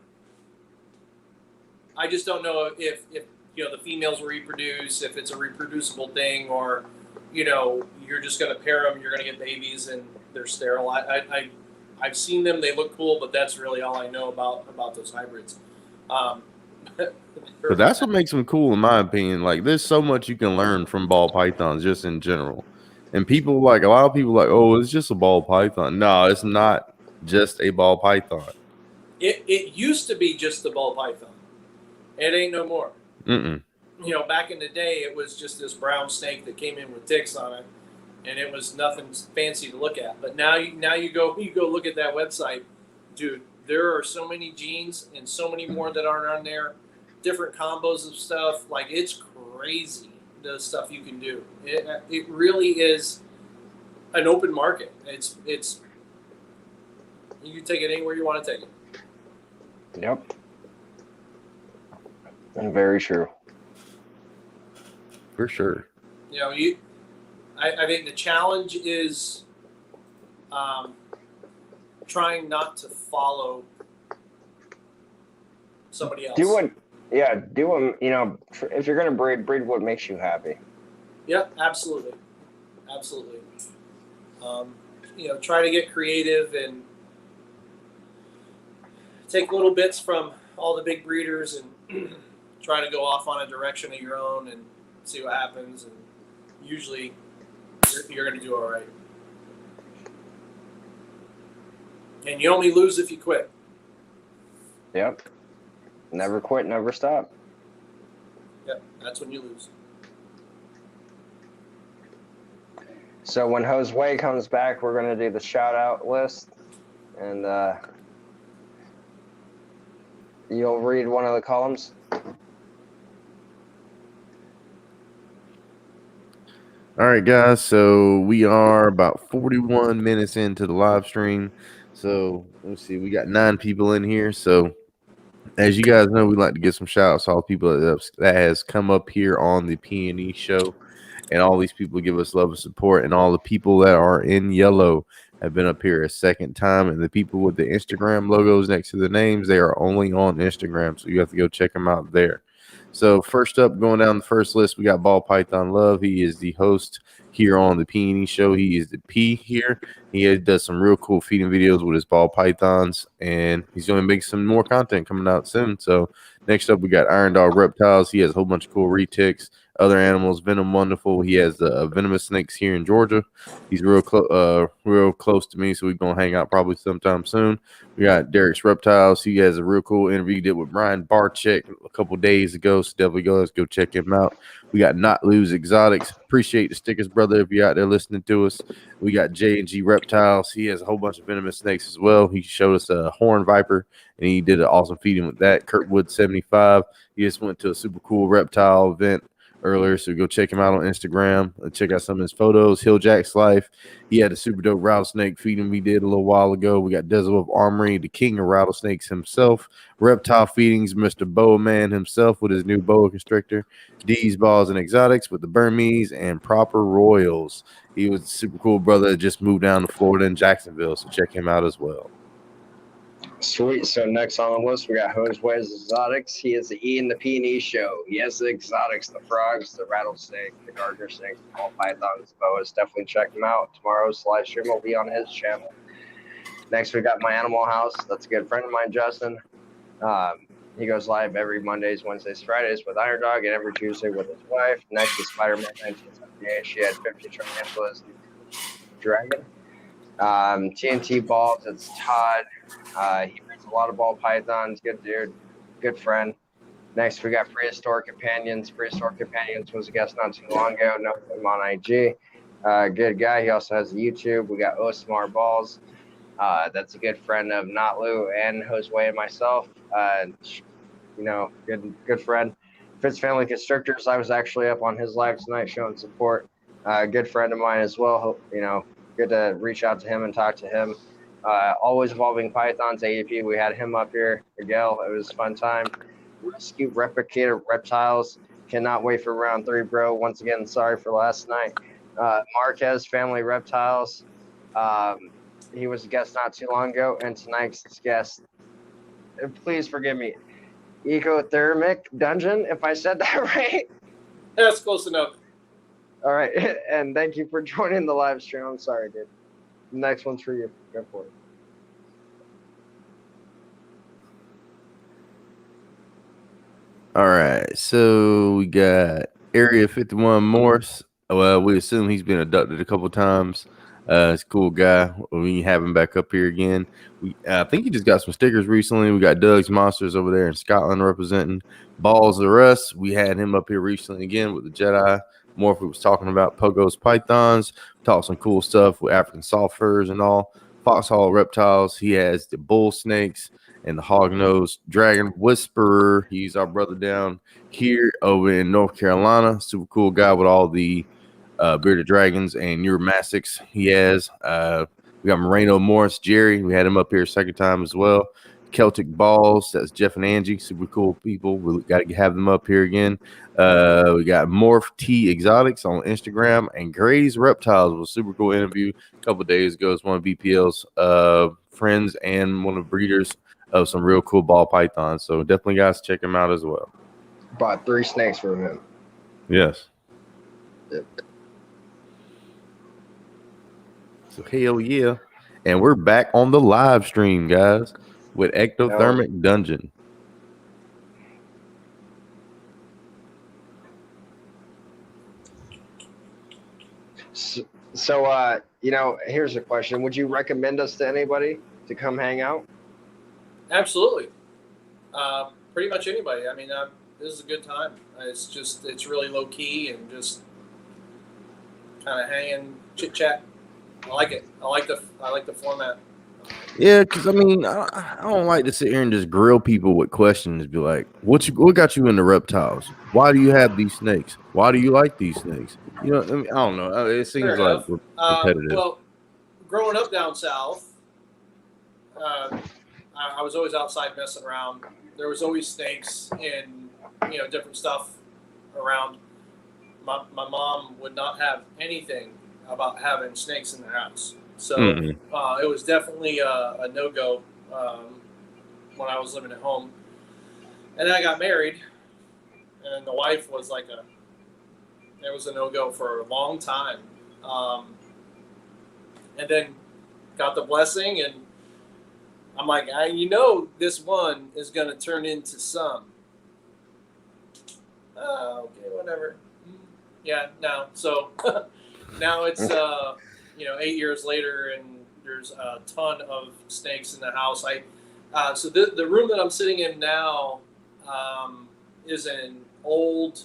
just don't know if the females will reproduce, if it's a reproducible thing, or you're just going to pair them, you're going to get babies, and they're sterile. I've seen them; they look cool, but that's really all I know about those hybrids. But that's what makes them cool, in my opinion. Like, there's so much you can learn from ball pythons just in general. And people a lot of people oh, it's just a ball python. No, it's not just a ball python. It used to be just the ball python. It ain't no more. Back in the day, it was just this brown snake that came in with ticks on it, and it was nothing fancy to look at. But now you go look at that website, dude. There are so many genes and so many more that aren't on there. Different combos of stuff. Like, it's crazy the stuff you can do. It really is an open market. It's you can take it anywhere you want to take it. Yep. And very true. For sure. I think the challenge is trying not to follow somebody else. Do what, you know, if you're going to breed what makes you happy. Yeah, absolutely. You know, try to get creative and take little bits from all the big breeders and try to go off on a direction of your own and see what happens. And usually you're going to do all right. And you only lose if you quit. Yep. Never quit, never stop. Yep, that's when you lose. So when Jose comes back, we're going to do the shout-out list. And you'll read one of the columns. All right, guys. So we are about 41 minutes into the live stream. So let's see. We got 9 people in here. So as you guys know, we like to give some shout outs to all the people that has come up here on the P&E show. And all these people give us love and support. And all the people that are in yellow have been up here a second time. And the people with the Instagram logos next to the names, they are only on Instagram. So you have to go check them out there. So first up, going down the first list, we got Ball Python Love. He is the host here on the P&E show. He is the P here. He does some real cool feeding videos with his ball pythons, and he's going to make some more content coming out soon. So next up, we got Iron Dog Reptiles. He has a whole bunch of cool retics, other animals, Venom Wonderful. He has venomous snakes here in Georgia. He's real close to me, so we're going to hang out probably sometime soon. We got Derek's Reptiles. He has a real cool interview he did with Brian Barczyk a couple days ago, so definitely let's go check him out. We got Not Lose Exotics. Appreciate the stickers, brother, if you're out there listening to us. We got J&G Reptiles. He has a whole bunch of venomous snakes as well. He showed us a horn viper, and he did an awesome feeding with that. Kurtwood 75. He just went to a super cool reptile event earlier, so go check him out on Instagram and check out some of his photos. Hill Jack's Life, he had a super dope rattlesnake feeding we did a little while ago. We got Desert Wolf Armory, the king of rattlesnakes himself. Reptile Feedings, Mr. Boa Man himself with his new boa constrictor. D's Balls and Exotics with the Burmese and Proper Royals. He was a super cool brother that just moved down to Florida in Jacksonville, so check him out as well. Sweet. So next on the list, we got Jose's Exotics. He is the E in the P&E show. He has the exotics, the frogs, the rattlesnake, the garter snakes, all pythons, boas. Definitely check him out. Tomorrow's live stream will be on his channel. Next, we got My Animal House. That's a good friend of mine, Justin. He goes live every Mondays, Wednesdays, Fridays with Iron Dog, and every Tuesday with his wife. Next is Spider-Man 1978. She had 50 tarantulas. Dragon. TNT Balls, it's Todd. He brings a lot of ball pythons. Good dude, good friend. Next, we got Prehistoric Companions. Prehistoric Companions was a guest not too long ago. Know him on IG. Good guy. He also has a YouTube. We got Osmar Balls. That's a good friend of Notlu and Josue and myself. You know, good friend. Fitz Family Constrictors. I was actually up on his live tonight showing support. Good friend of mine as well. You know, good to reach out to him and talk to him. Always Evolving Pythons, AEP. We had him up here. Miguel, it was a fun time. Rescue Replicator Reptiles. Cannot wait for round 3, bro. Once again, sorry for last night. Marquez Family Reptiles. He was a guest not too long ago, and tonight's guest, please forgive me, Ecothermic Dungeon, if I said that right. That's close enough. All right, and thank you for joining the live stream. I'm sorry, dude. Next one's for you. Go for it. All right, so we got Area 51 Morse. Well, we assume he's been abducted a couple times. He's a cool guy. We have him back up here again. I think he just got some stickers recently. We got Doug's Monsters over there in Scotland representing. Balls of Us. We had him up here recently again with the Jedi. Morphy was talking about Pogo's Pythons. Talked some cool stuff with African soft furs and all. Foxhole Reptiles. He has the bull snakes and the hog-nosed dragon whisperer. He's our brother down here over in North Carolina. Super cool guy with all the bearded dragons and neuromastics he has. We got Moreno Morris Jerry. We had him up here a second time as well. Celtic Balls. That's Jeff and Angie, super cool people. We got to have them up here again. We got Pythons&Exotics on Instagram, and Gray's Reptiles was a super cool interview a couple of days ago. It's one of BPL's friends and one of the breeders of some real cool ball pythons. So definitely, guys, check him out as well. Bought 3 snakes from him. Yes. Yep. So hell yeah. And we're back on the live stream, guys, with Ectothermic Dungeon. So, here's a question. Would you recommend us to anybody to come hang out? Absolutely. Pretty much anybody. I mean, this is a good time. It's really low key and just kind of hanging, chit chat. I like it. I like the format. Yeah, because I mean, I don't like to sit here and just grill people with questions. Be like, what got you into reptiles? Why do you have these snakes? Why do you like these snakes? I mean, I don't know. It seems like repetitive. Well, growing up down south, I was always outside messing around. There was always snakes and different stuff around. My mom would not have anything about having snakes in the house. So it was definitely a no-go when I was living at home. And then I got married, and the wife was it was a no-go for a long time. And then got the blessing, and I'm like, this one is going to turn into some. Oh, okay, whatever. Yeah, no. So now it's 8 years later, and there's a ton of snakes in the house. So the room that I'm sitting in now is an old,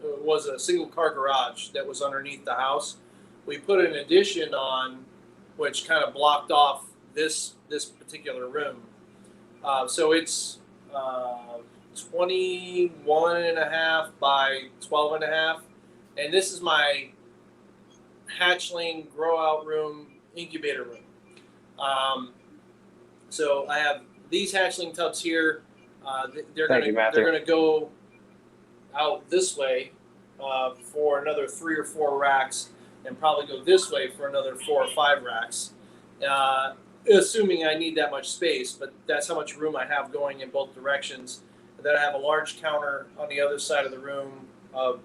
was a single car garage that was underneath the house. We put an addition on, which kind of blocked off this particular room. So it's 21.5 by 12.5, and this is my hatchling grow out room, incubator room. So I have these hatchling tubs here. They're gonna go out this way for another 3 or 4 racks, and probably go this way for another 4 or 5 racks, assuming I need that much space. But that's how much room I have going in both directions. And then I have a large counter on the other side of the room, a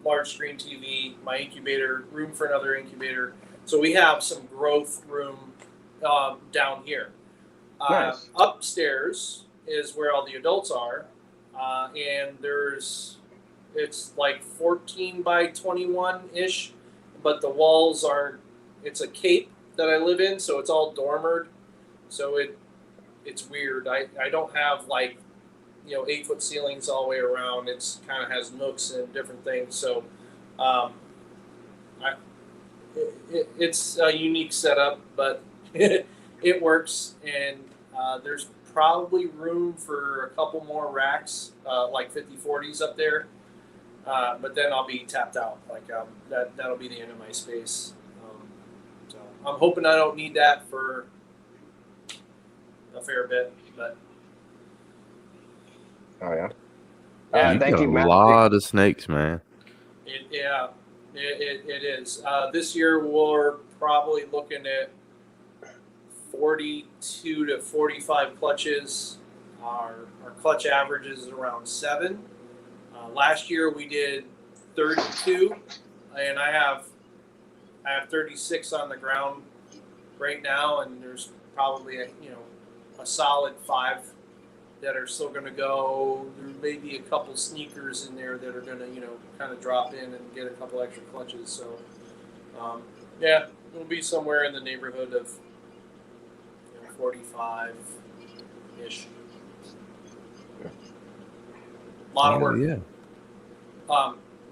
large screen TV, my incubator, room for another incubator. So we have some growth room down here. Nice. Upstairs is where all the adults are, and it's like 14 by 21-ish, but the walls it's a cape that I live in, so it's all dormered. So it's weird. I don't have 8-foot ceilings all the way around. It's kind of has nooks and different things. So it's a unique setup, but it works. And there's probably room for a couple more racks, like 50/40s up there. But then I'll be tapped out. That'll be the end of my space. So I'm hoping I don't need that for a fair bit, but. Oh yeah. Thank you, Matt. A lot of snakes, man. It is. This year we're probably looking at 42 to 45 clutches. Our clutch average is around 7. Last year we did 32, and I have 36 on the ground right now, and there's probably a solid 5 that are still going to go. There may be a couple sneakers in there that are going to kind of drop in and get a couple extra clutches. So it'll be somewhere in the neighborhood of 45-ish. A lot of work. Yeah.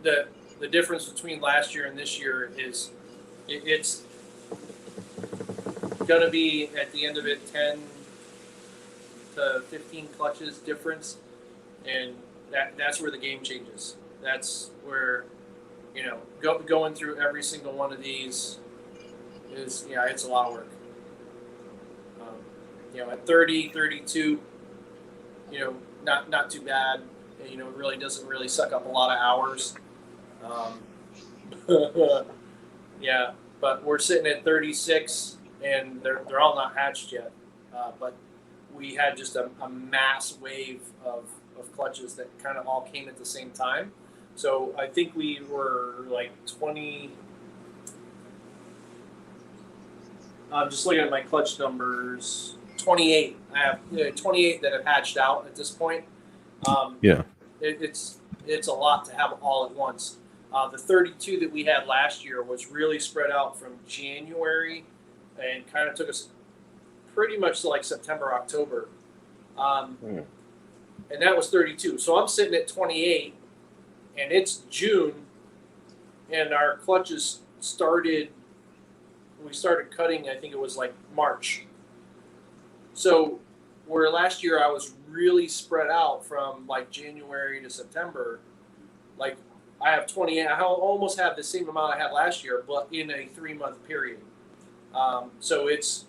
The difference between last year and this year is it's going to be at the end of it 10 to 15 clutches difference, and that's where the game changes. That's where going through every single one of these is it's a lot of work. At 30, 32, not too bad. It really doesn't really suck up a lot of hours. Yeah, but we're sitting at 36, and they're all not hatched yet. But we had just a mass wave of clutches that kind of all came at the same time. So I think we were like 20. I'm just looking at my clutch numbers. 28. I have 28 that have hatched out at this point. Yeah. It's a lot to have all at once. The 32 that we had last year was really spread out from January and kind of took us pretty much to like September, October. And that was 32. So I'm sitting at 28, and it's June, and our clutches we started cutting, I think it was like March. So where last year I was really spread out from like January to September, like I have 28. I almost have the same amount I had last year, but in a 3-month period. So it's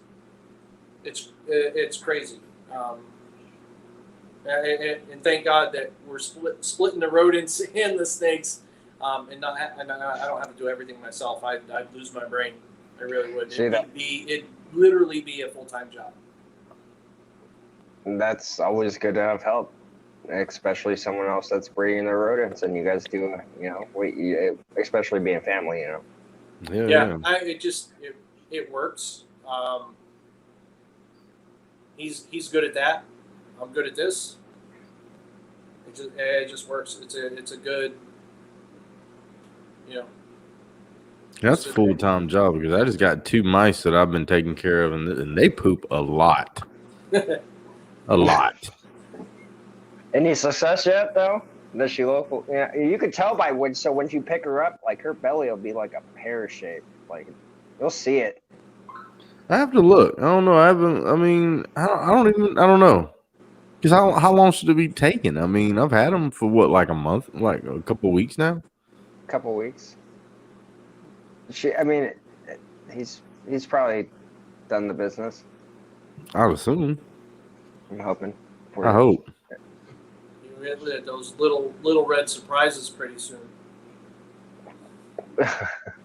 crazy. And thank God that we're splitting the rodents and the snakes, and I don't have to do everything myself. I'd lose my brain. I really would. It'd literally be a full-time job. That's always good to have help, especially someone else that's breeding the rodents, and you guys do, especially being family, Yeah. It works. He's good at that. I'm good at this. It just works. It's a good, That's a full-time job because I just got 2 mice that I've been taking care of, and they poop a lot. A lot. Any success yet, though? Does she look? Yeah, you could tell by when you pick her up, like her belly will be like a pear shape. Like you'll see it. I have to look. I don't know. I don't know. Because how long should it be taking? I mean, I've had them for what, like a month, like a couple of weeks now. Couple weeks. He's probably done the business. I would assume. I'm hoping. I hope. You get those little red surprises pretty soon.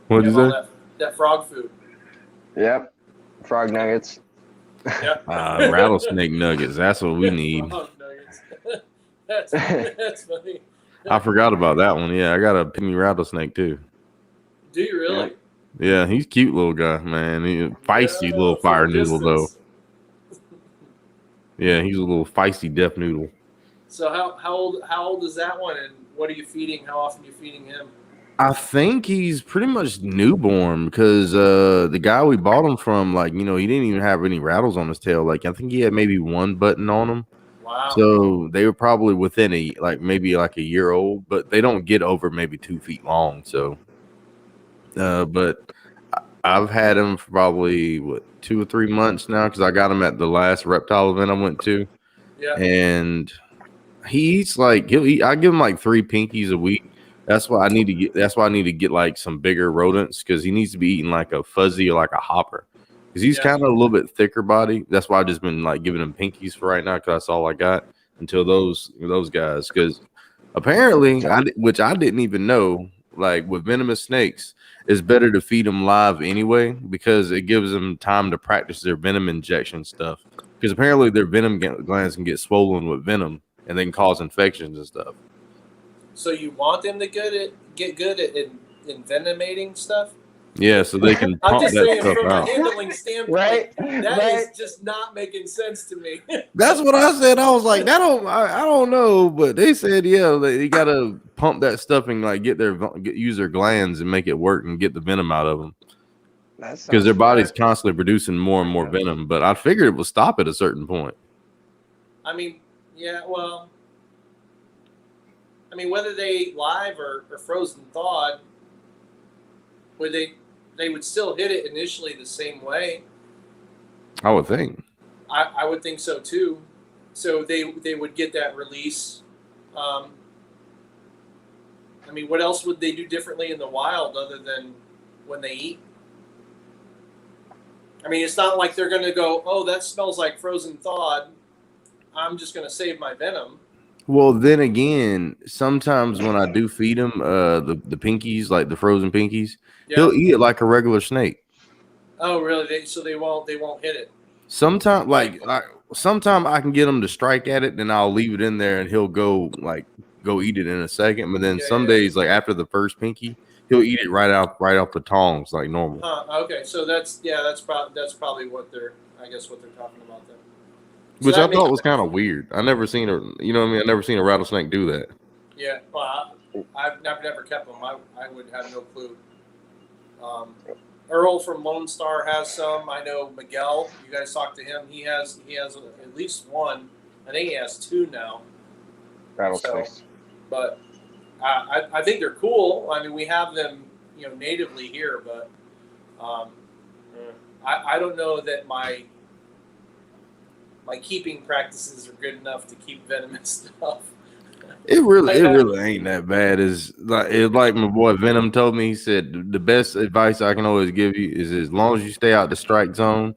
What is that? That frog food. Yep. Frog nuggets. Yep. Rattlesnake nuggets. That's what we need. Frog nuggets. That's funny. I forgot about that one. Yeah, I got a pygmy rattlesnake too. Do you really? Yeah, he's a cute little guy, man. He's a feisty little fire noodle, though. Yeah, he's a little feisty deaf noodle. So how old is that one, and what are you feeding? How often are you feeding him? I think he's pretty much newborn because the guy we bought him from, like, he didn't even have any rattles on his tail. Like, I think he had maybe 1 button on him. Wow. So they were probably within maybe a year old, but they don't get over maybe 2 feet long. So, but I've had him for probably 2 or 3 months now because I got him at the last reptile event I went to. Yeah. And he eats I give him like 3 pinkies a week. That's why I need to get like some bigger rodents because he needs to be eating like a fuzzy or like a hopper because he's kind of a little bit thicker body. That's why I've just been like giving him pinkies for right now because that's all I got until those guys, because apparently which I didn't even know, like with venomous snakes, it's better to feed them live anyway because it gives them time to practice their venom injection stuff, because apparently their venom glands can get swollen with venom and they can cause infections and stuff. So you want them to get good at envenomating stuff? Yeah, so they can pump I'm just that saying stuff from out. a handling standpoint, Right? that is just not making sense to me. That's what I said. I was like, I don't know, but they said, yeah, they gotta pump that stuff and like use their glands and make it work and get the venom out of them, because their body's constantly producing more and more venom. But I figured it would stop at a certain point. I mean, yeah, well, whether they ate live or frozen thawed, they would still hit it initially the same way. I would think. I would think so too. So they would get that release. What else would they do differently in the wild other than when they eat? It's not like they're going to go, oh, that smells like frozen thawed. I'm just going to save my venom. Well, then again, sometimes when I do feed him the pinkies, like the frozen pinkies, he'll eat it like a regular snake. Oh, really? So they won't hit it. Sometimes, sometimes I can get him to strike at it, then I'll leave it in there, and he'll go eat it in a second. But then some days, like after the first pinky, he'll eat it right off the tongs like normal. Okay, so that's probably what they're talking about then. So which I thought was kind of weird. I never seen I never seen a rattlesnake do that. Yeah, well, I've never kept them. I would have no clue. Earl from Lone Star has some. I know Miguel. You guys talk to him. He has at least one. I think he has two now. Rattlesnakes. So, but I think they're cool. I mean, we have them, natively here, but I don't know that my keeping practices are good enough to keep venomous stuff. It really ain't that bad. It's like my boy Venom told me. He said the best advice I can always give you is as long as you stay out the strike zone,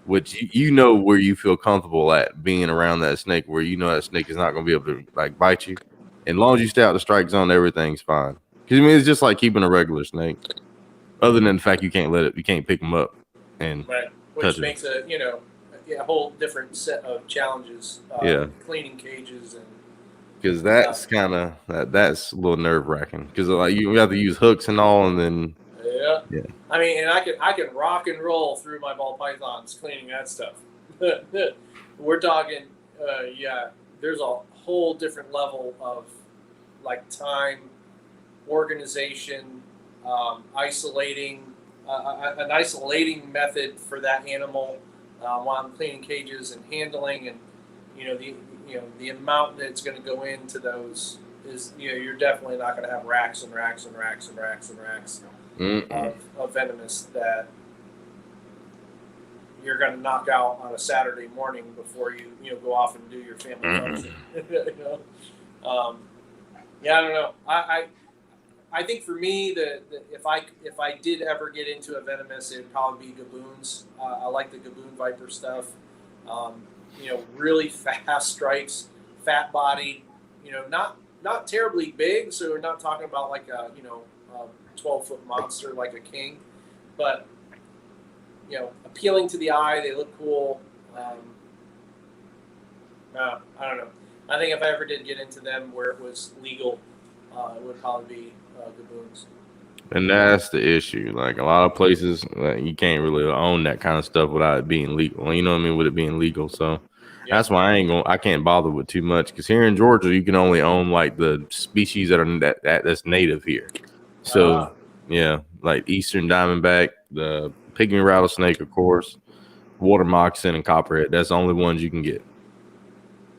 which you know where you feel comfortable at being around that snake, where you know that snake is not going to be able to like bite you. And as long as you stay out the strike zone, everything's fine. Because it's just like keeping a regular snake. Other than the fact you can't pick them up and which makes a whole different set of challenges. Cleaning cages and. Because that's kind of that's a little nerve wracking. Because like you have to use hooks and all, and then yeah. I mean, and I can rock and roll through my ball pythons cleaning that stuff. We're talking, there's a whole different level of like time, organization, isolating, an isolating method for that animal while I'm cleaning cages and handling, and the amount that's going to go into those is you're definitely not going to have racks and racks and racks and racks and racks of venomous that you're going to knock out on a Saturday morning before you go off and do your family function. I don't know. I think for me that if I did ever get into a venomous, it'd probably be gaboons. I like the gaboon viper stuff. Really fast strikes, fat bodied, not terribly big. So we're not talking about like a 12-foot monster like a king, but appealing to the eye. They look cool. I don't know. I think if I ever did get into them where it was legal, it would probably be gaboons. And that's the issue. Like a lot of places, you can't really own that kind of stuff without it being legal. You know what I mean? With it being legal, so that's why I can't bother with too much. Because here in Georgia, you can only own like the species that's native here. So like eastern diamondback, the pygmy rattlesnake, of course, water moccasin, and copperhead. That's the only ones you can get.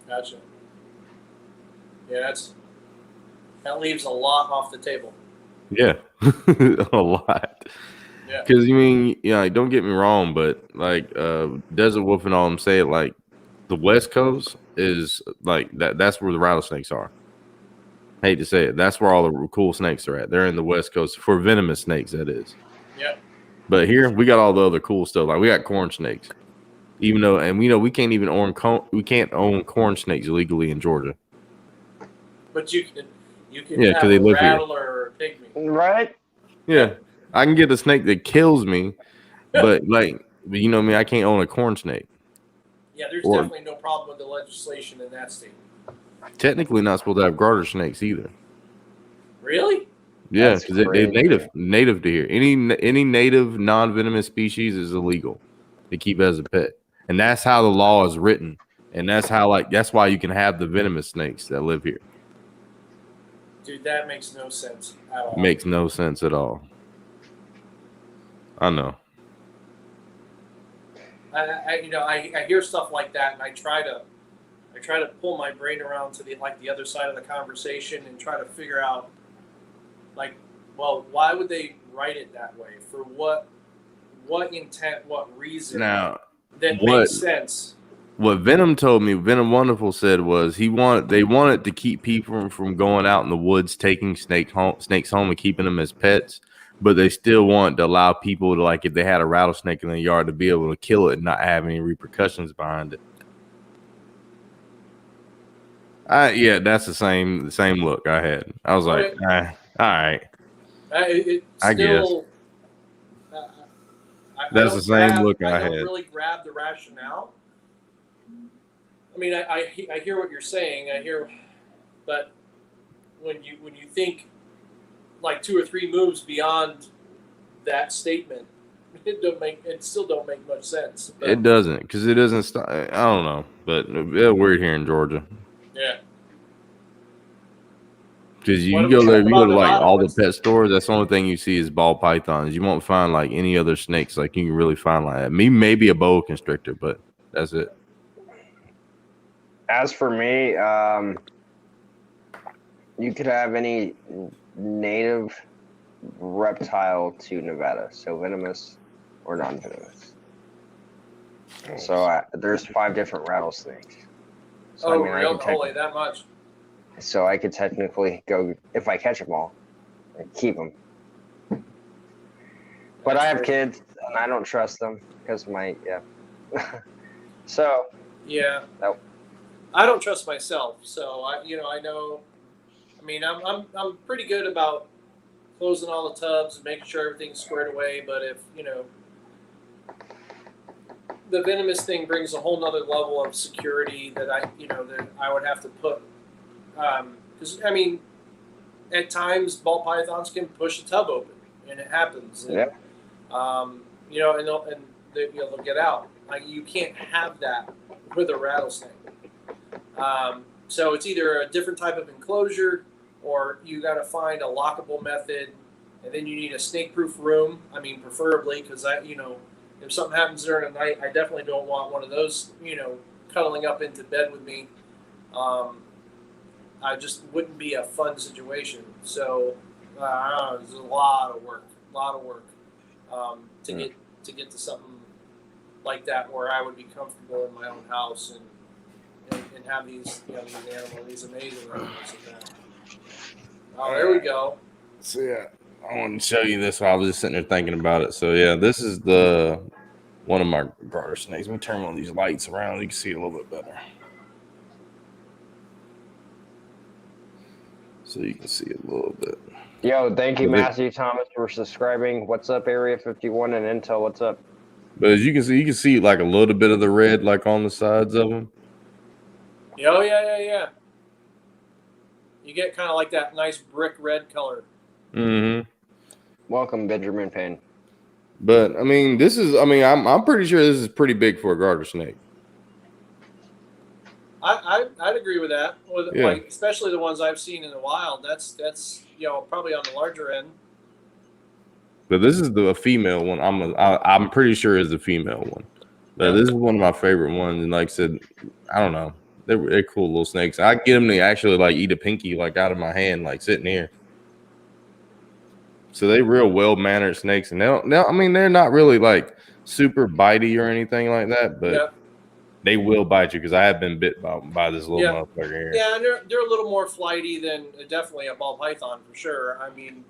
Gotcha. Yeah, that leaves a lot off the table. Yeah, a lot. Yeah. Because don't get me wrong, but like Desert Wolf and all them say it, like the West Coast is like that's where the rattlesnakes are. Hate to say it, that's where all the cool snakes are at. They're in the West Coast for venomous snakes, that is. Yeah. But here we got all the other cool stuff. Like we got corn snakes, even though, and we can't even own corn snakes legally in Georgia. But you can because they live here. Rattler or a pygmy. Right? Yeah, I can get a snake that kills me, but I can't own a corn snake. Yeah, there's definitely no problem with the legislation in that state. Technically, not supposed to have garter snakes either. Really? Yeah, because they're native to here. Any native non-venomous species is illegal to keep as a pet, and that's how the law is written, and that's why you can have the venomous snakes that live here. Dude, that makes no sense at all. Makes no sense at all. I know. I hear stuff like that, and I try to pull my brain around to the other side of the conversation and try to figure out, why would they write it that way? For what intent? What reason? Now, that makes sense. What Venom told me, Venom Wonderful said was they wanted to keep people from going out in the woods, taking snakes home and keeping them as pets, but they still want to allow people to, like, if they had a rattlesnake in the yard, to be able to kill it and not have any repercussions behind it. Yeah, that's the same look I had. I was like, Okay. all right, It I guess still, uh, I that's the same look I I don't had. really grab the rationale. I mean, I hear what you're saying. But when you think like 2 or 3 moves beyond that statement, it still don't make much sense. But, It doesn't, because it doesn't stop. I don't know, but it's weird here in Georgia. yeah. Because you What go there, if you go about to like Nevada? all the pet stores, that's the only thing you see is ball pythons. You won't find like any other snakes like you can really find like that. Maybe a boa constrictor, but that's it. As for me, you could have any native reptile to Nevada, so venomous or non-venomous. So there's 5 different rattlesnakes. So Oh, I really? could Holy, that much? so I could technically go if I catch them all and keep them. But I have kids and I don't trust them because so Yeah. Nope. I don't trust myself, so I know. I mean, I'm pretty good about closing all the tubs and making sure everything's squared away. But if the venomous thing brings a whole nother level of security that I would have to put, because I mean, at times ball pythons can push a tub open, and it happens. And, Yeah. They'll get out. Like, you can't have that with a rattlesnake. So it's either a different type of enclosure, or you got to find a lockable method, and then you need a snake-proof room. I mean, preferably, because if something happens during the night, I definitely don't want one of those, cuddling up into bed with me. I just wouldn't be a fun situation. So there's a lot of work to get to something like that where I would be comfortable in my own house and have these these amazing animals like that. Oh, there we go. So yeah, I want to show you this while I was just sitting there thinking about it. So yeah, this is one of my garter snakes. Let me turn one of these lights around so you can see it a little bit better. So you can see it a little bit. Yo, thank you, Matthew Thomas, for subscribing. What's up, Area 51 and Intel? What's up? But as you can see like a little bit of the red like on the sides of them. Oh, yeah. You get kind of like that nice brick red color. Mm-hmm. Welcome, Benjamin Payne. But I mean, I'm pretty sure this is pretty big for a garter snake. I'd agree with that. Yeah. Like, especially the ones I've seen in the wild. That's probably on the larger end. But this is a female one. I'm pretty sure is the female one. But this is one of my favorite ones. And like I said, I don't know. They're cool little snakes. I get them to actually like eat a pinky like out of my hand, like sitting here. So they real well mannered snakes, and they're not really like super bitey or anything like that, but they will bite you because I have been bit by this little motherfucker here. Yeah, and they're a little more flighty than definitely a ball python for sure. I mean,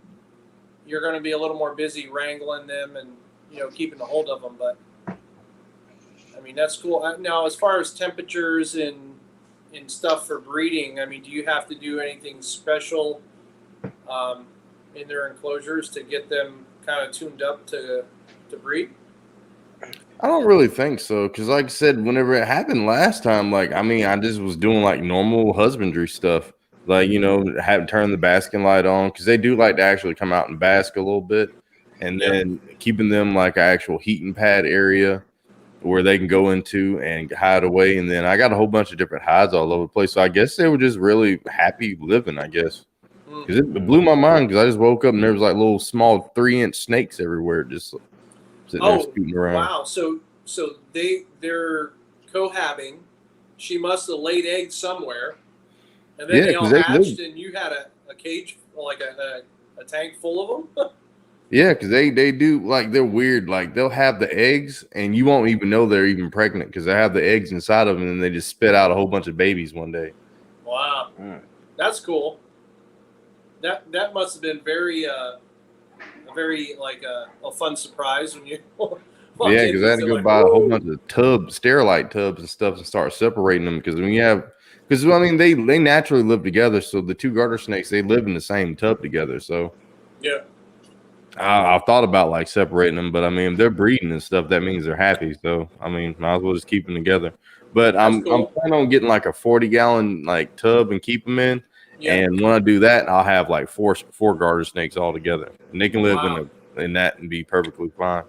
you're going to be a little more busy wrangling them and keeping a hold of them, but I mean that's cool. Now, as far as temperatures and stuff for breeding, I mean, do you have to do anything special in their enclosures to get them kind of tuned up to breed? I don't really think so, because like I said, whenever it happened last time, I just was doing like normal husbandry stuff, like have turn the basking light on, because they do like to actually come out and bask a little bit, and then keeping them like an actual heating pad area where they can go into and hide away. And then I got a whole bunch of different hides all over the place, so I guess they were just really happy living, I guess. Because it blew my mind, because I just woke up and there was like little small 3-inch snakes everywhere, just sitting there scooting around. Wow! So they're cohabbing. She must have laid eggs somewhere, and then they all hatched, and you had a cage, like a tank full of them. Yeah, because they do, like, they're weird. Like, they'll have the eggs, and you won't even know they're even pregnant because they have the eggs inside of them, and they just spit out a whole bunch of babies one day. Wow, that's cool. That must have been very like a fun surprise when you. Yeah, because I had to go buy a whole bunch of sterilite tubs and stuff and start separating them. Because when you have Because I mean, they naturally live together. So the two garter snakes, they live in the same tub together. So Yeah. I've thought about like separating them, but I mean, if they're breeding and stuff, that means they're happy. So I mean, might as well just keep them together. But That's I'm cool. planning on getting like a 40-gallon like tub and keep them in. Yeah. And when I do that, I'll have like four garter snakes all together, and they can live Wow. in that and be perfectly fine.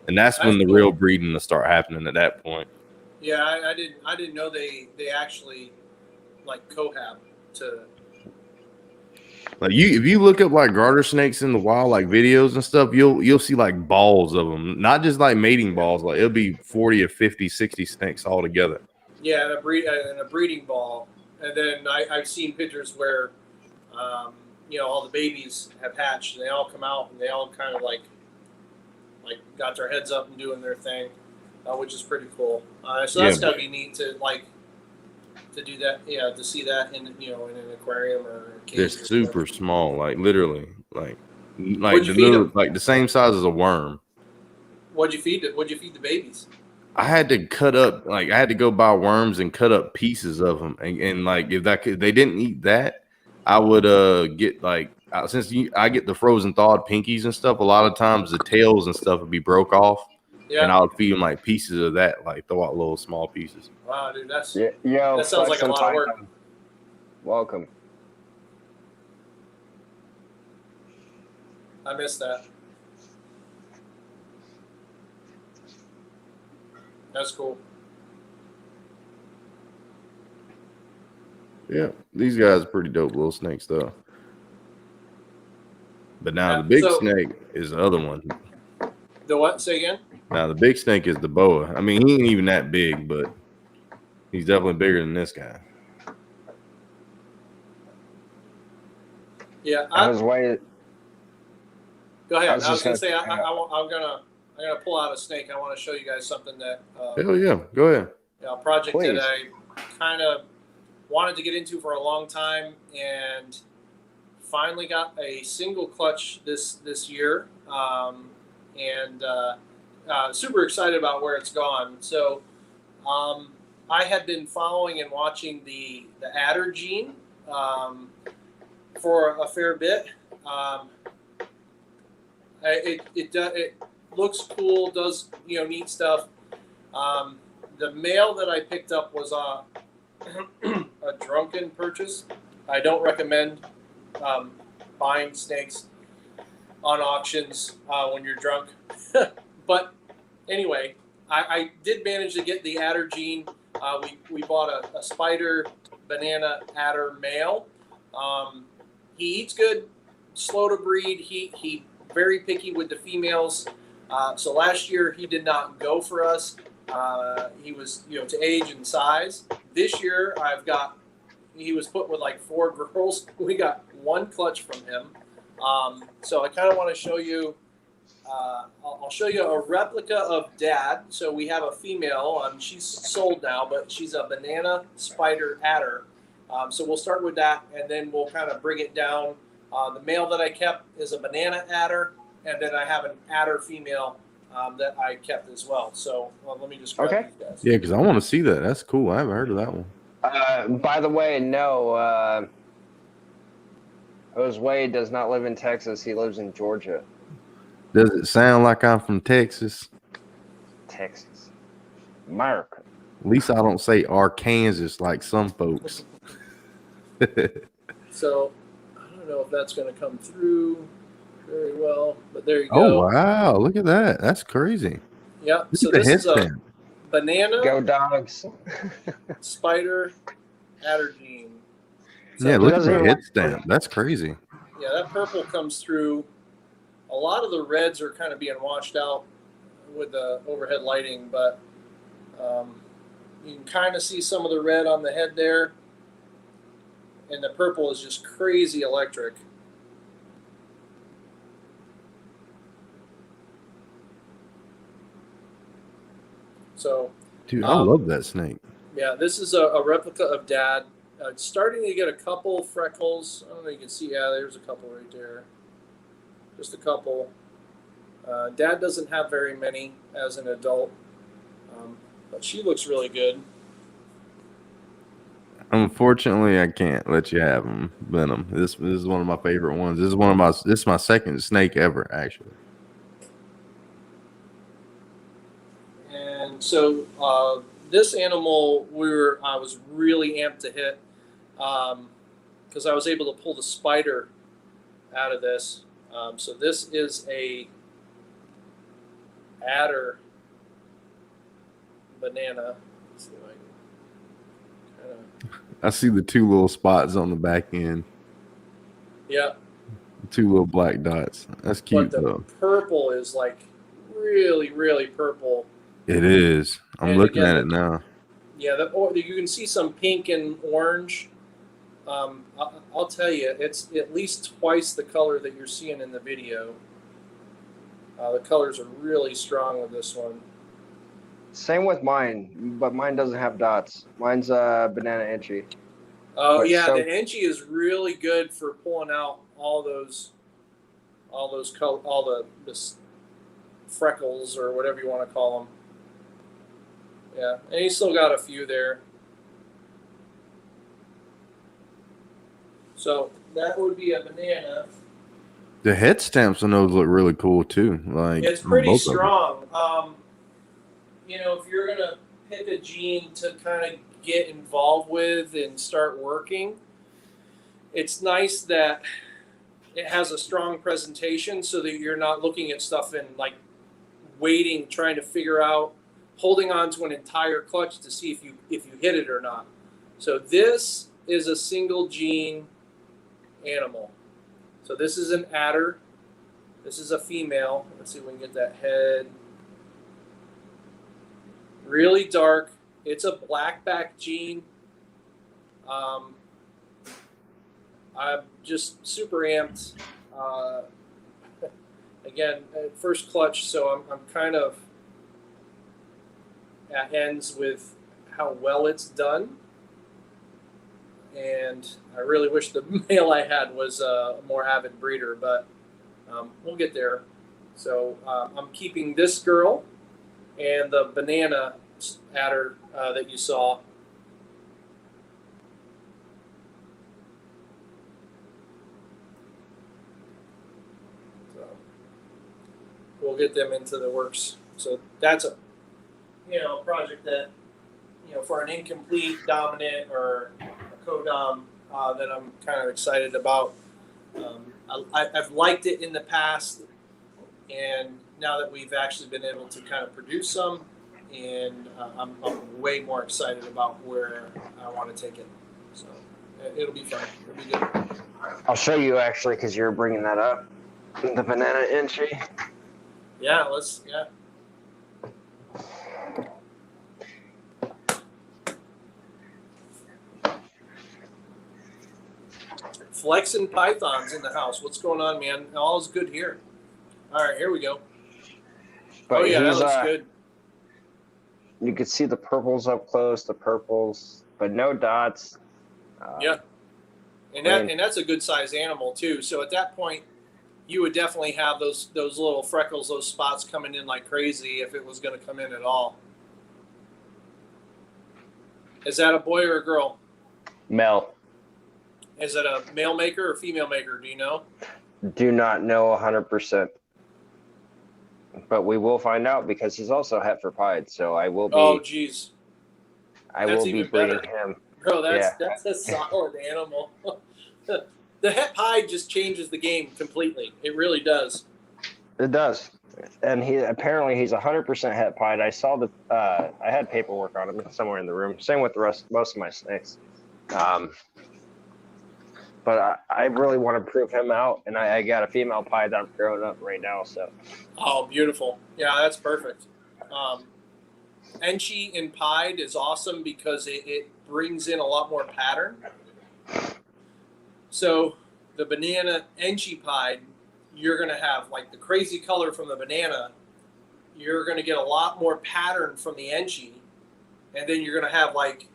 And that's when That's the cool. real breeding will start happening at that point. Yeah, I didn't know they actually like cohab to. Like if you look up like garter snakes in the wild, like videos and stuff, you'll see like balls of them, not just like mating balls. Like it'll be 40 or 50, 60 snakes all together. Yeah, and a breeding ball, and then I've seen pictures where, all the babies have hatched and they all come out and they all kind of like got their heads up and doing their thing, which is pretty cool. So that's gotta be neat to do that. Yeah, to see that in an aquarium or a cage. They're super small, like literally, like the same size as a worm. What'd you feed the babies? I had to cut up, like I had to go buy worms and cut up pieces of them, and like if they didn't eat that, I would get like since I get the frozen thawed pinkies and stuff. A lot of times the tails and stuff would be broke off, and I would feed them like pieces of that, like throw out little small pieces. Wow, dude, that sounds like a lot of work. Welcome. I missed that. That's cool. Yeah, these guys are pretty dope little snakes though. But now the big snake is the other one. The what? Say again? Now the big snake is the boa. I mean, he ain't even that big, but he's definitely bigger than this guy. Yeah, I was waiting. Go ahead. I was gonna say I'm gonna pull out a snake. I want to show you guys something that. Hell yeah, go ahead. A project Please. that I kind of wanted to get into for a long time, and finally got a single clutch this year, and super excited about where it's gone. So I had been following and watching the adder gene for a fair bit. It looks cool, does neat stuff. The male that I picked up was a drunken purchase. I don't recommend buying snakes on auctions when you're drunk. But anyway, I did manage to get the adder gene. We bought a spider banana adder male. He eats good, slow to breed. He very picky with the females. So last year he did not go for us. He was to age and size. This year he was put with like 4 girls. We got 1 clutch from him. So I kind of want to show you. I'll show you a replica of Dad. So we have a female. She's sold now, but she's a banana spider adder. So we'll start with that, and then we'll kind of bring it down. The male that I kept is a banana adder, and then I have an adder female that I kept as well. So let me just grab these guys. Yeah, because I want to see that. That's cool. I haven't heard of that one. By the way, no. Jose does not live in Texas. He lives in Georgia. Does it sound like I'm from Texas? Texas. America. At least I don't say Arkansas like some folks. So I don't know if that's going to come through very well, but there you go. Oh, wow. Look at that. That's crazy. Yeah. So this is a banana. Go dogs. Spider adder gene. So yeah, look at the head stamp. That's crazy. Yeah, that purple comes through. A lot of the reds are kind of being washed out with the overhead lighting, but you can kind of see some of the red on the head there. And the purple is just crazy electric. So, dude, I love that snake. Yeah, this is a replica of Dad. It's starting to get a couple freckles. I don't know if you can see. Yeah, there's a couple right there. Just a couple. Dad doesn't have very many as an adult, but she looks really good. Unfortunately, I can't let you have them, Venom. This is one of my favorite ones. This is my second snake ever, actually. And so this animal, I was really amped to hit because I was able to pull the spider out of this. So this is a adder banana. Let's see if I can kinda... I see the two little spots on the back end. Yeah. Two little black dots. That's cute, but the though. Purple is like really, really purple. It is. I'm looking at it now. Yeah, you can see some pink and orange. I'll tell you, it's at least twice the color that you're seeing in the video. The colors are really strong with this one. Same with mine, but mine doesn't have dots. Mine's a banana entry. Oh yeah, the Enchi is really good for pulling out all the freckles or whatever you want to call them. Yeah, and he's still got a few there. So that would be a banana. The head stamps on those look really cool too. Like it's pretty strong. If you're gonna pick a gene to kind of get involved with and start working, it's nice that it has a strong presentation so that you're not looking at stuff and like waiting, trying to figure out, holding on to an entire clutch to see if you hit it or not. So this is a single gene animal. So this is an adder. This is a female. Let's see if we can get that head. Really dark. It's a blackback gene. I'm just super amped. Again, first clutch, so I'm kind of at ends with how well it's done. And I really wish the male I had was a more avid breeder, but we'll get there. So I'm keeping this girl and the banana adder that you saw. So we'll get them into the works. So that's a project that for an incomplete dominant or a co-dom that I'm kind of excited about. I've liked it in the past, and now that we've actually been able to kind of produce some, and I'm way more excited about where I want to take it. So it'll be fun. It'll be good. I'll show you actually because you're bringing that up. The banana entry. Yeah, Flexing Pythons in the house. What's going on, man? All is good here. All right, here we go. But that looks good. You could see the purples up close, but no dots. Yeah, and that's a good size animal too. So at that point, you would definitely have those little freckles, those spots coming in like crazy if it was going to come in at all. Is that a boy or a girl? Male. Is it a male maker or female maker? Do you know? Do not know 100%. But we will find out because he's also heifer pied, so I will be. Oh, geez. I will be breeding him. Bro, that's a solid animal. The het pied just changes the game completely. It really does. It does. And he's 100% het pied. I saw I had paperwork on him somewhere in the room. Same with most of my snakes. But I really want to prove him out, and I got a female pied that I'm growing up right now. So. Oh, beautiful! Yeah, that's perfect. Enchi in pied is awesome because it brings in a lot more pattern. So the banana Enchi pied, you're going to have like the crazy color from the banana. You're going to get a lot more pattern from the Enchi, and then you're going to have like,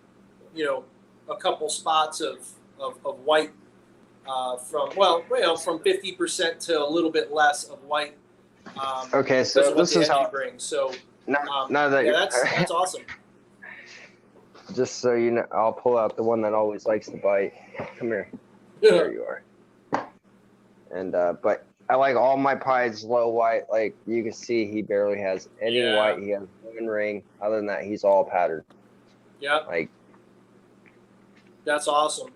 a couple spots of white. From 50% to a little bit less of white. Okay, so this is how it brings. So now that that's awesome. just so you know, I'll pull out the one that always likes to bite. Come here. There you are. And but I like all my pies low white. Like you can see, he barely has any white. He has one ring. Other than that, he's all patterned. Yeah. Like that's awesome.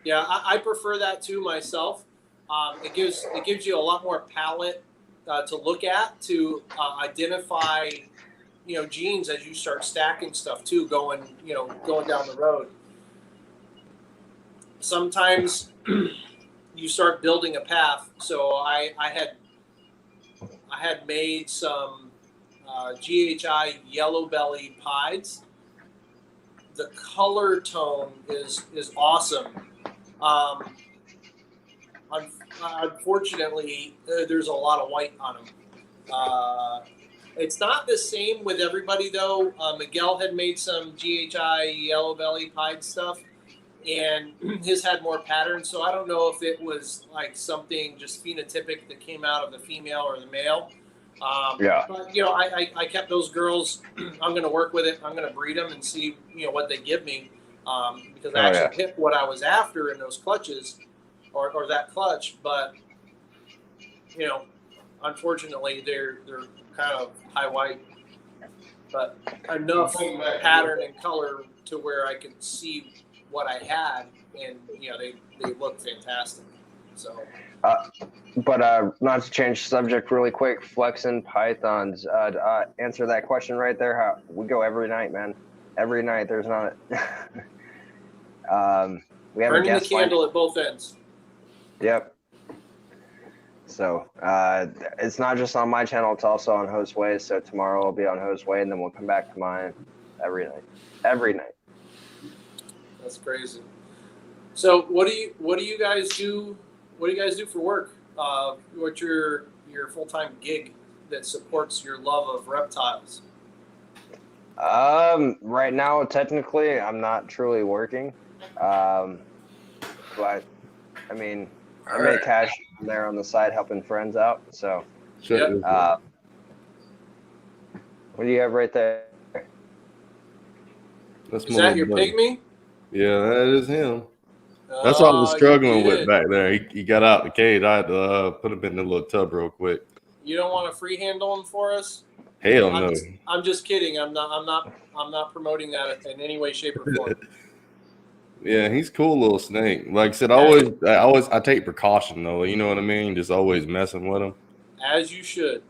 Yeah, I prefer that too myself. It gives you a lot more palette to look at to identify, genes as you start stacking stuff too, going down the road. Sometimes you start building a path. So I had made some GHI yellow belly pies. The color tone is awesome. Unfortunately, there's a lot of white on them. It's not the same with everybody though. Miguel had made some GHI yellow belly pied stuff, and his had more patterns. So I don't know if it was like something just phenotypic that came out of the female or the male. But I kept those girls. I'm going to work with it. I'm going to breed them and see what they give me, because I actually hit what I was after in those clutches, or that clutch. But unfortunately, they're kind of high white, but enough pattern and color to where I could see what I had, and they look fantastic. So. But not to change the subject really quick, flexing pythons. Answer that question right there. How we go every night, man. Every night. There's not. We have burning the candle at both ends. Yep. So it's not just on my channel; it's also on Hostway. So tomorrow I'll be on Hostway, and then we'll come back to mine every night. Every night. That's crazy. So what do you guys do? What do you guys do for work? What's your full-time gig that supports your love of reptiles? Right now, technically, I'm not truly working. But I mean, I make cash there on the side helping friends out. So, what do you have right there? Is that your pygmy? Yeah, that is him. That's what I was struggling with back there. He got out the cage. I had to put him in the little tub real quick. You don't want to free handle him for us? Hell no. I'm just kidding. I'm not promoting that in any way, shape, or form. Yeah, he's a cool little snake. Like I said, I take precaution though. You know what I mean? Just always messing with him. As you should.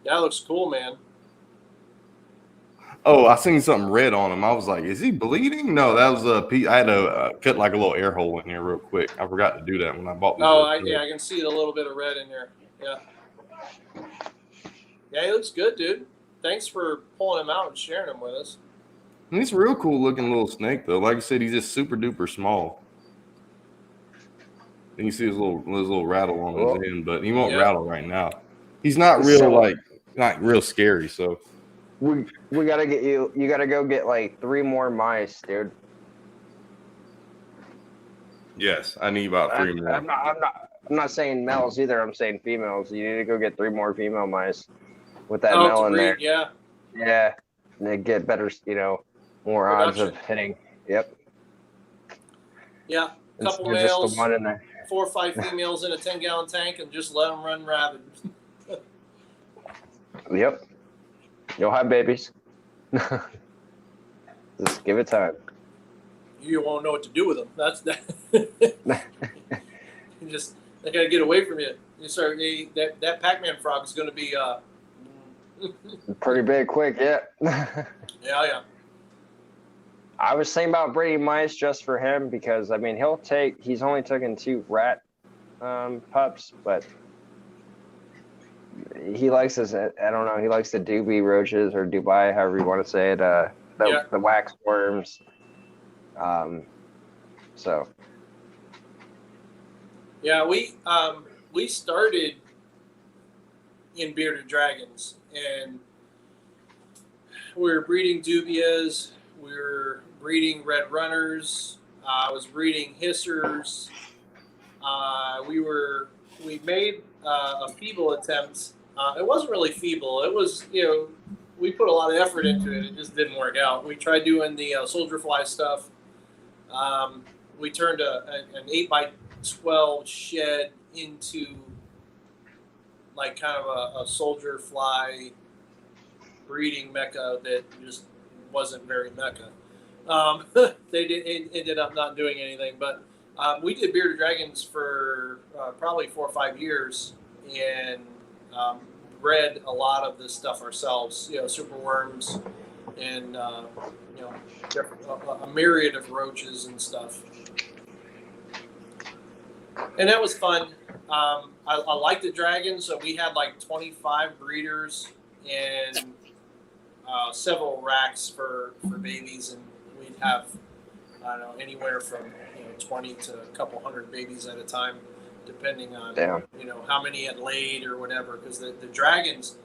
That looks cool, man. Oh, I seen something red on him. I was like, is he bleeding? No, that was a piece. I had to cut like a little air hole in here real quick. I forgot to do that when I bought this. I can see the little bit of red in there. Yeah, he looks good, dude. Thanks for pulling him out and sharing him with us. And he's a real cool looking little snake, though. Like I said, he's just super duper small. And you see his little rattle on his end, but he won't rattle right now. He's not real not real scary, so. We gotta get you gotta go get like 3 more mice, dude. Yes, I need about 3 more. I'm not saying males either. I'm saying females. You need to go get 3 more female mice with that male in there. Yeah. Yeah. And they get better, more odds of hitting. Yep. Yeah. A couple males, just the one in there. 4 or 5 females in a 10-gallon tank, and just let them run rabid. Yep. You'll have babies. Just give it time. You won't know what to do with them. That's that. They gotta get away from you. That Pac-Man frog is gonna be pretty big, quick. Yeah. Yeah. I was thinking about breeding mice just for him because he's only taken 2 rat pups, but. He likes he likes the Dubai roaches or Dubai, however you want to say it, the wax worms. So. Yeah, we started in bearded dragons, and we were breeding dubias, we were breeding red runners, I was breeding hissers, we made a feeble attempt. It wasn't really feeble. It was, we put a lot of effort into it. It just didn't work out. We tried doing the soldier fly stuff. We turned an 8x12 shed into like kind of a soldier fly breeding mecca that just wasn't very mecca. It ended up not doing anything, but we did bearded dragons for probably 4 or 5 years, and bred a lot of this stuff ourselves. Super worms, and a myriad of roaches and stuff. And that was fun. I liked the dragons, so we had like 25 breeders and several racks for babies, and we'd have, I don't know, anywhere from 20 to a couple hundred babies at a time, depending on how many had laid or whatever. Because the dragons,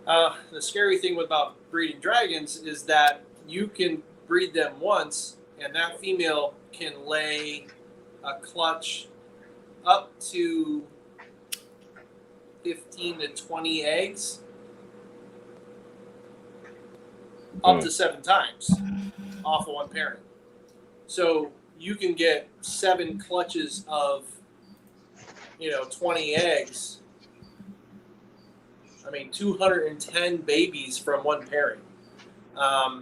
the scary thing about breeding dragons is that you can breed them once, and that female can lay a clutch up to 15 to 20 eggs up to 7 times off of one parent. So you can get 7 clutches of 20 eggs. I mean, 210 babies from one parent. I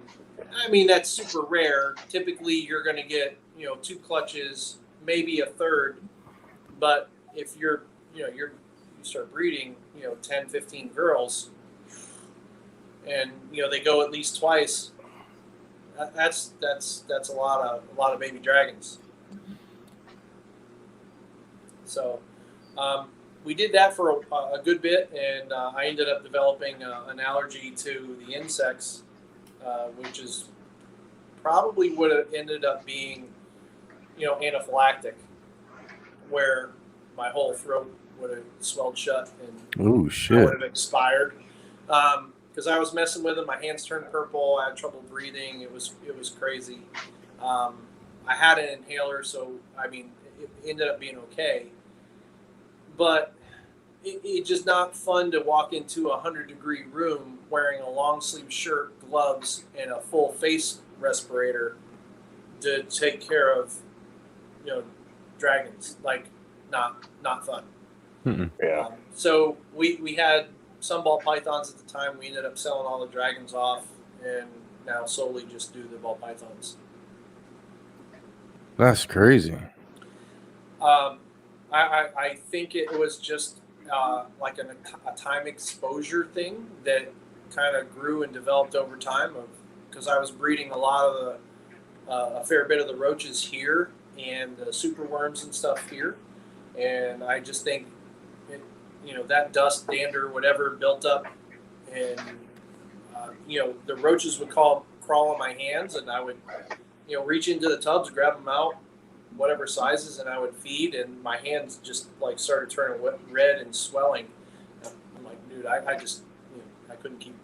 mean, that's super rare. Typically you're going to get 2 clutches, maybe a third. But if you start breeding 10, 15 girls, and they go at least twice, that's a lot of baby dragons. So we did that for a good bit, and I ended up developing an allergy to the insects, which is probably would have ended up being anaphylactic, where my whole throat would have swelled shut and Oh I shit! would have expired. Because I was messing with them, my hands turned purple. I had trouble breathing. It was crazy. I had an inhaler, so I mean, it ended up being okay. But it's just not fun to walk into a 100-degree room wearing a long sleeve shirt, gloves, and a full face respirator to take care of dragons. Like, not fun. Yeah. So we had some ball pythons at the time. We ended up selling all the dragons off, and now solely just do the ball pythons. That's crazy. I think it was just like a time exposure thing that kind of grew and developed over time. Because I was breeding a lot of a fair bit of the roaches here and the super worms and stuff here, and I just think that dust, dander, whatever built up, and the roaches would crawl on my hands, and I would reach into the tubs, grab them out, whatever sizes, and I would feed, and my hands just like started turning red and swelling. I'm like, dude, I just I couldn't keep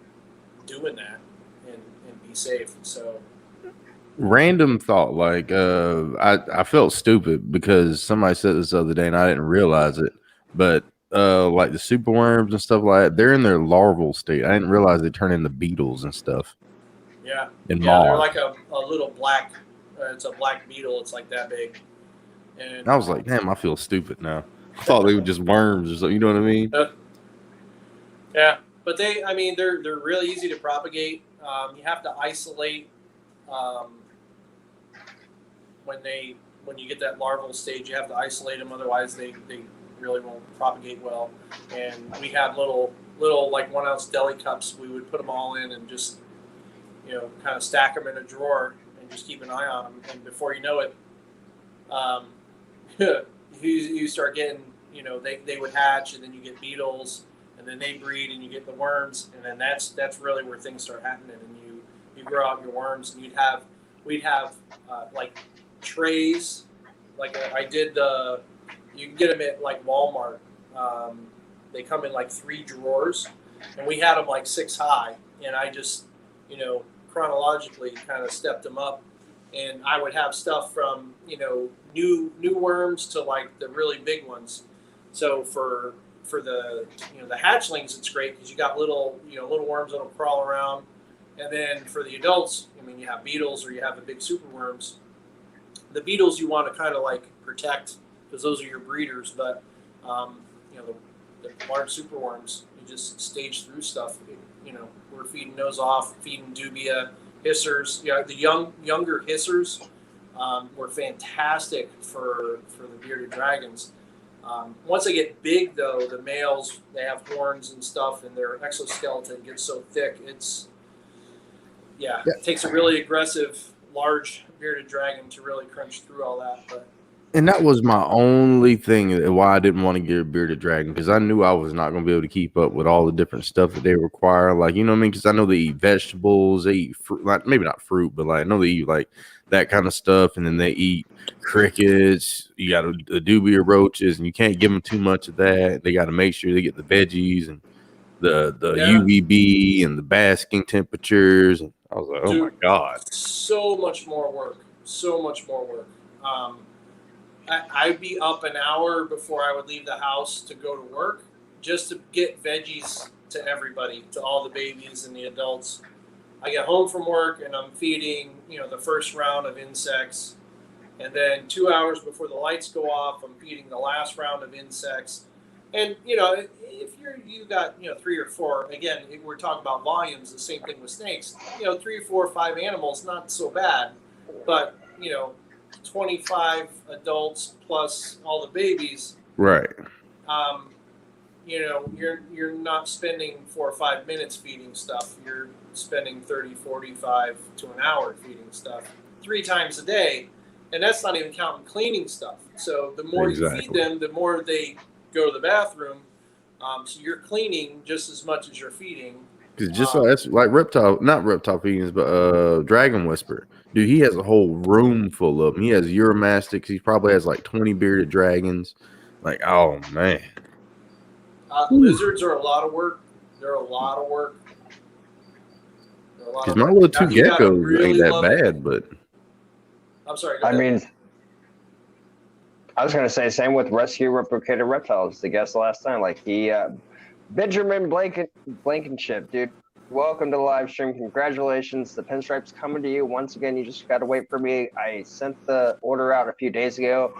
doing that and be safe. So Random thought, like I felt stupid because somebody said this the other day and I didn't realize it, but like the super worms and stuff like that, they're in their larval state. I didn't realize they turn into beetles and stuff. Yeah, And they're like a little black. It's a black beetle. It's like that big. And I was like, damn, I feel stupid now. I thought they were just worms or something. You know what I mean? Yeah, but they're really easy to propagate. You have to isolate when you get that larval stage. You have to isolate them, otherwise they really won't propagate well. And we had little like 1 ounce deli cups. We would put them all in and just kind of stack them in a drawer and just keep an eye on them. And before you know it, you start getting they would hatch, and then you get beetles, and then they breed, and you get the worms, and then that's really where things start happening. And you grow out your worms, and we'd have like trays, like I did you can get them at like Walmart. They come in like 3 drawers, and we had them like 6 high, and I just chronologically kind of stepped them up, and I would have stuff from new worms to like the really big ones. So for for the the hatchlings, it's great because you got little worms that'll crawl around, and then for the adults, I mean, you have beetles or you have the big superworms. The beetles you want to kind of like protect because those are your breeders, but the large superworms, you just stage through stuff. We're feeding those off, feeding dubia, hissers. Yeah, the younger hissers were fantastic for the bearded dragons. Once they get big, though, the males, they have horns and stuff, and their exoskeleton gets so thick. It takes a really aggressive, large bearded dragon to really crunch through all that. But And that was my only thing why I didn't want to get a bearded dragon, because I knew I was not going to be able to keep up with all the different stuff that they require. Like, you know what I mean? Because I know they eat vegetables, they eat fruit, like maybe not fruit, but like I know they eat like that kind of stuff, and then they eat crickets. You got the dubia roaches, and you can't give them too much of that. They got to make sure they get the veggies and the UVB and the basking temperatures. And I was like, oh, dude, my God, so much more work. I'd be up an hour before I would leave the house to go to work just to get veggies to everybody, to all the babies and the adults. I get home from work and I'm feeding, the first round of insects. And then 2 hours before the lights go off, I'm feeding the last round of insects. And, if you got, 3 or 4, again, we're talking about volumes, the same thing with snakes, 3 or 4 or 5 animals, not so bad. But, 25 adults plus all the babies, right? You're not spending 4 or 5 minutes feeding stuff. You're spending 30, 45 to an hour feeding stuff 3 times a day, and that's not even counting cleaning stuff. So the more you feed them, the more they go to the bathroom. So you're cleaning just as much as you're feeding. Because just that's like not reptile feedings, but dragon whisperer. Dude, he has a whole room full of them. He has Uromastics. He probably has like 20 bearded dragons. Like, oh man. Lizards are a lot of work. They're a lot of work. Because my little 2 geckos really ain't that bad, but I'm sorry. I mean, I was going to say same with rescue replicated reptiles. The guest last time, like Benjamin Blankenship, dude. Welcome to the live stream. Congratulations. The pinstripe's coming to you. Once again, you just got to wait for me. I sent the order out a few days ago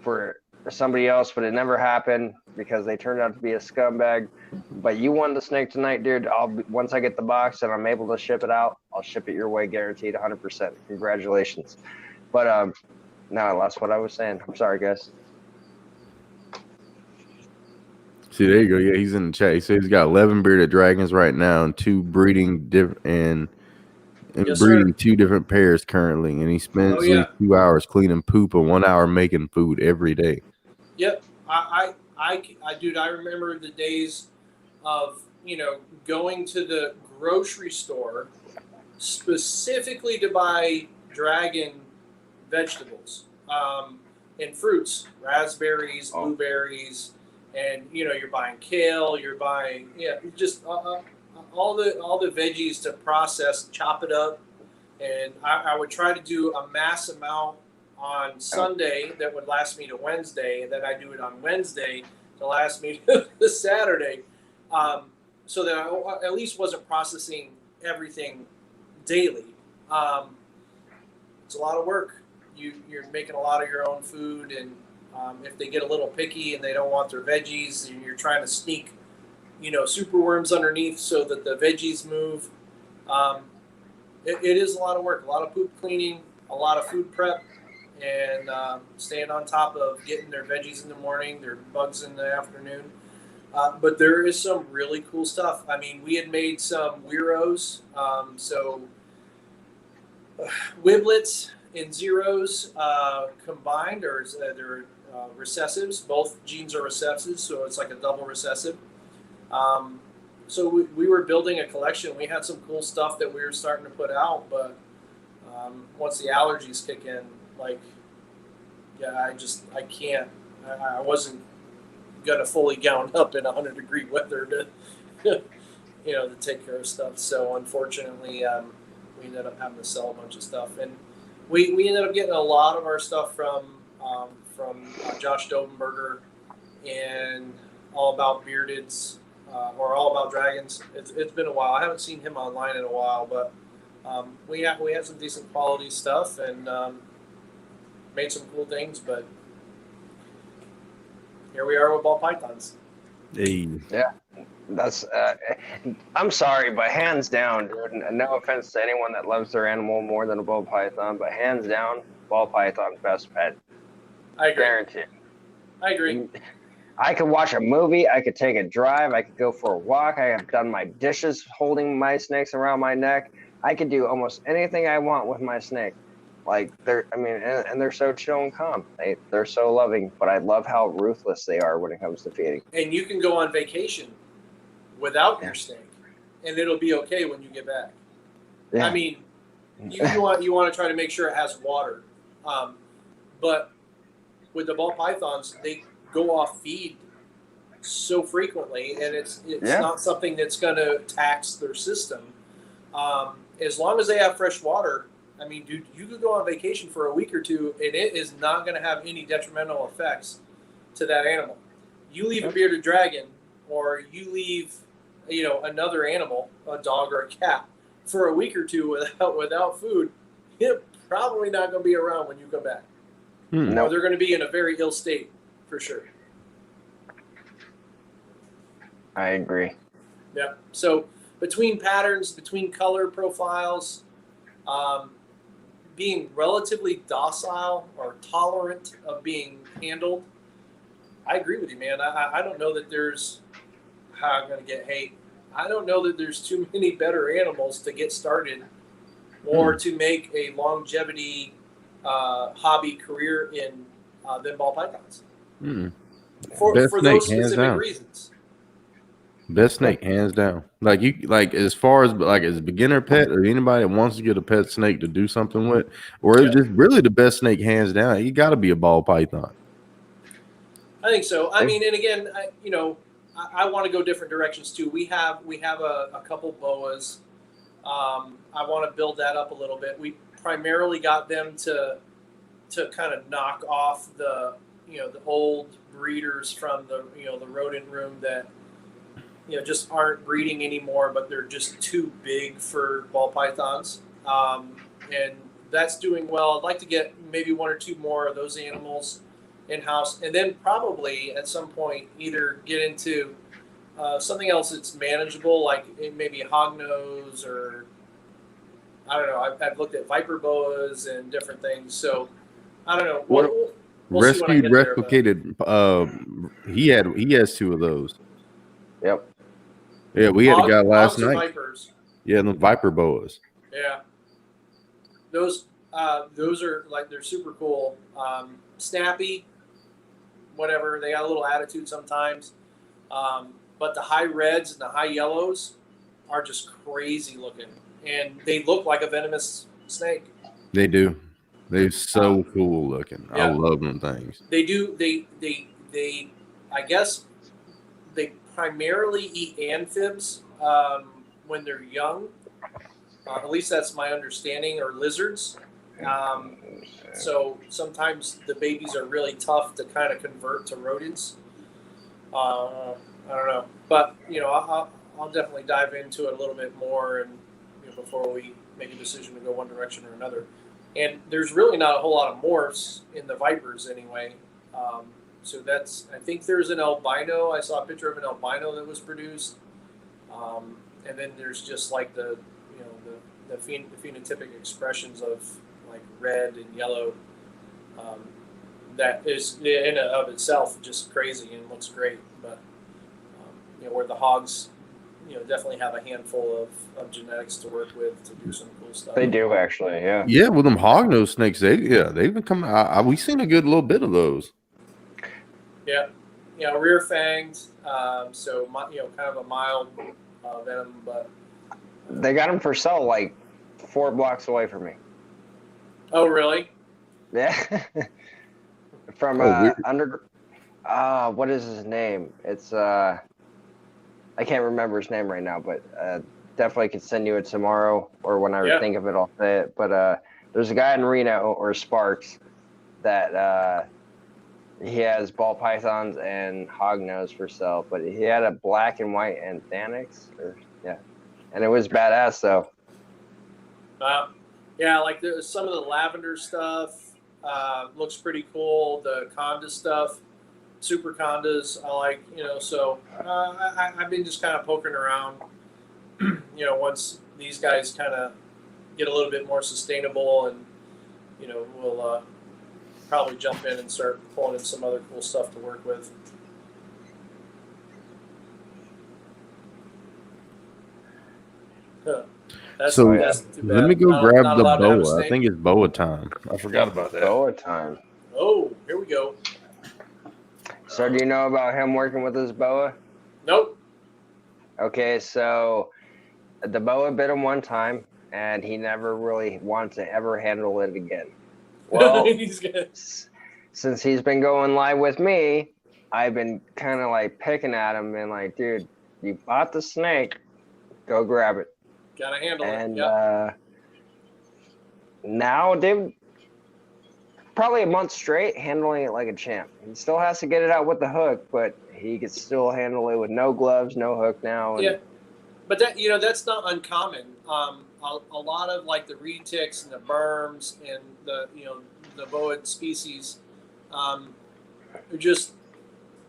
for somebody else, but it never happened because they turned out to be a scumbag. But you won the snake tonight, dude. Once I get the box and I'm able to ship it out, I'll ship it your way, guaranteed 100%. Congratulations. But now I lost what I was saying. I'm sorry, guys. See, there you go. Yeah, he's in the chat. He says he's got 11 bearded dragons right now and 2 breeding breeding 2 different pairs currently, and he spends at least 2 hours cleaning poop and 1 hour making food every day. Yep, dude, I remember the days of going to the grocery store specifically to buy dragon vegetables and fruits, raspberries, blueberries. And you're buying kale, you're buying just all the veggies to process, chop it up, and I would try to do a mass amount on Sunday that would last me to Wednesday, and then I do it on Wednesday to last me to Saturday, so that I at least wasn't processing everything daily. It's a lot of work. You're making a lot of your own food, and if they get a little picky and they don't want their veggies, and you're trying to sneak, superworms underneath so that the veggies move. It is a lot of work, a lot of poop cleaning, a lot of food prep, and staying on top of getting their veggies in the morning, their bugs in the afternoon. But there is some really cool stuff. I mean, we had made some Weeros, Wiblets and Zeros combined, or they're recessives. Both genes are recessives, so it's like a double recessive. So we were building a collection. We had some cool stuff that we were starting to put out, but once the allergies kick in, I can't. I wasn't gonna fully gown up in 100-degree weather to to take care of stuff. So unfortunately, we ended up having to sell a bunch of stuff, and we ended up getting a lot of our stuff from Josh Dobenberger, and All About Beardeds or All About Dragons. It's been a while. I haven't seen him online in a while, but we had some decent quality stuff and made some cool things. But here we are with ball pythons. Hey. Yeah, that's. I'm sorry, but hands down, dude. No offense to anyone that loves their animal more than a ball python, but hands down, ball python best pet. I agree. Guaranteed. I agree. I could watch a movie. I could take a drive. I could go for a walk. I have done my dishes holding my snakes around my neck. I could do almost anything I want with my snake. Like and they're so chill and calm. They're so loving, but I love how ruthless they are when it comes to feeding. And you can go on vacation without your snake, and it'll be okay when you get back. Yeah. I mean, you want to try to make sure it has water, but with the ball pythons, they go off feed so frequently, and it's not something that's going to tax their system. As long as they have fresh water, I mean, dude, you could go on vacation for a week or two, and it is not going to have any detrimental effects to that animal. You leave a bearded dragon, or you leave, another animal, a dog or a cat, for a week or two without food, it's probably not going to be around when you come back. No, they're going to be in a very ill state for sure. I agree. Yeah. So between patterns, between color profiles, being relatively docile or tolerant of being handled, I agree with you, man. I don't know that there's how I'm going to get hate. I don't know that there's too many better animals to get started or to make a longevity hobby career in than ball pythons. For those specific reasons. Best snake, hands down. As far as as a beginner pet or anybody that wants to get a pet snake to do something with, or it's just really the best snake, hands down. You got to be a ball python. I think so. I mean, and again, I want to go different directions too. We have a couple boas. I want to build that up a little bit. We primarily got them to kind of knock off the old breeders from the rodent room that just aren't breeding anymore, but they're just too big for ball pythons. And that's doing well. I'd like to get maybe one or two more of those animals in-house, and then probably at some point either get into something else that's manageable, like maybe a hognose, or I don't know. I've looked at viper boas and different things, so I don't know. We'll rescued, replicated. He has two of those. Yep. Yeah, we had a guy last night. Vipers. Yeah, the viper boas. Yeah. Those are they're super cool. Snappy, whatever. They got a little attitude sometimes. But the high reds and the high yellows are just crazy looking. And they look like a venomous snake. They do. They're so cool looking. Yeah. I love them things. They do. They I guess they primarily eat amphibs when they're young. At least that's my understanding, or lizards. So sometimes the babies are really tough to kind of convert to rodents. I don't know, but I'll definitely dive into it a little bit more, and before we make a decision to go one direction or another. And there's really not a whole lot of morphs in the vipers anyway. So I think there's an albino. I saw a picture of an albino that was produced. And then there's just like the phenotypic expressions of like red and yellow. That is in and of itself just crazy and looks great. But, where the hogs, definitely have a handful of genetics to work with to do some cool stuff. They do actually, yeah. Yeah, with them hognose snakes, they've been coming. We've seen a good little bit of those. Yeah, rear fanged, so kind of a mild venom, but they got them for sale like 4 blocks away from me. Oh, really? Yeah. From what is his name? It's I can't remember his name right now, but definitely could send you it tomorrow, or when I think of it, I'll say it. But there's a guy in Reno, or Sparks, that He has ball pythons and hognose for sale, but he had a black and white Anthanix, and it was badass though. Yeah, like there's some of the lavender stuff looks pretty cool. The conda stuff, super condas, I like. So I've been just kind of poking around. Once these guys kind of get a little bit more sustainable, and we'll probably jump in and start pulling in some other cool stuff to work with. That's too bad. Let me go grab the boa. I think it's boa time. I forgot about that. Boa time. Oh, here we go. So do you know about him working with his boa? Nope. Okay, so the boa bit him one time, and he never really wanted to ever handle it again. Well, since he's been going live with me, I've been kind of like picking at him and like, dude, you bought the snake, go grab it. Gotta handle it. And yep. Now, dude, probably a month straight handling it like a champ. He still has to get it out with the hook, but he can still handle it with no gloves, no hook now. And, yeah, but that's not uncommon. A lot of like the retics and the berms and the boa species are just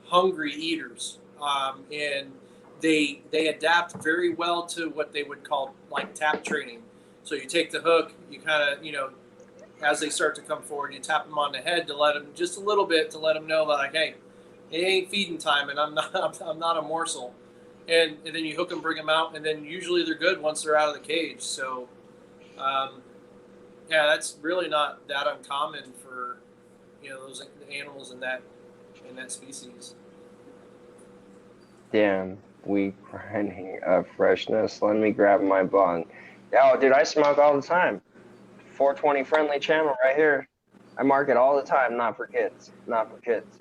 hungry eaters, and they adapt very well to what they would call like tap training. So you take the hook, you kind of as they start to come forward, you tap them on the head to let them just a little bit to let them know that, like, hey, it ain't feeding time, and I'm not a morsel. And then you hook them, bring them out, and then usually they're good once they're out of the cage. So, that's really not that uncommon for those animals in that species. Damn, weak grinding of freshness. Let me grab my bong. Yo, dude, I smoke all the time. 420 friendly channel right here. I mark it all the time. Not for kids. Not for kids.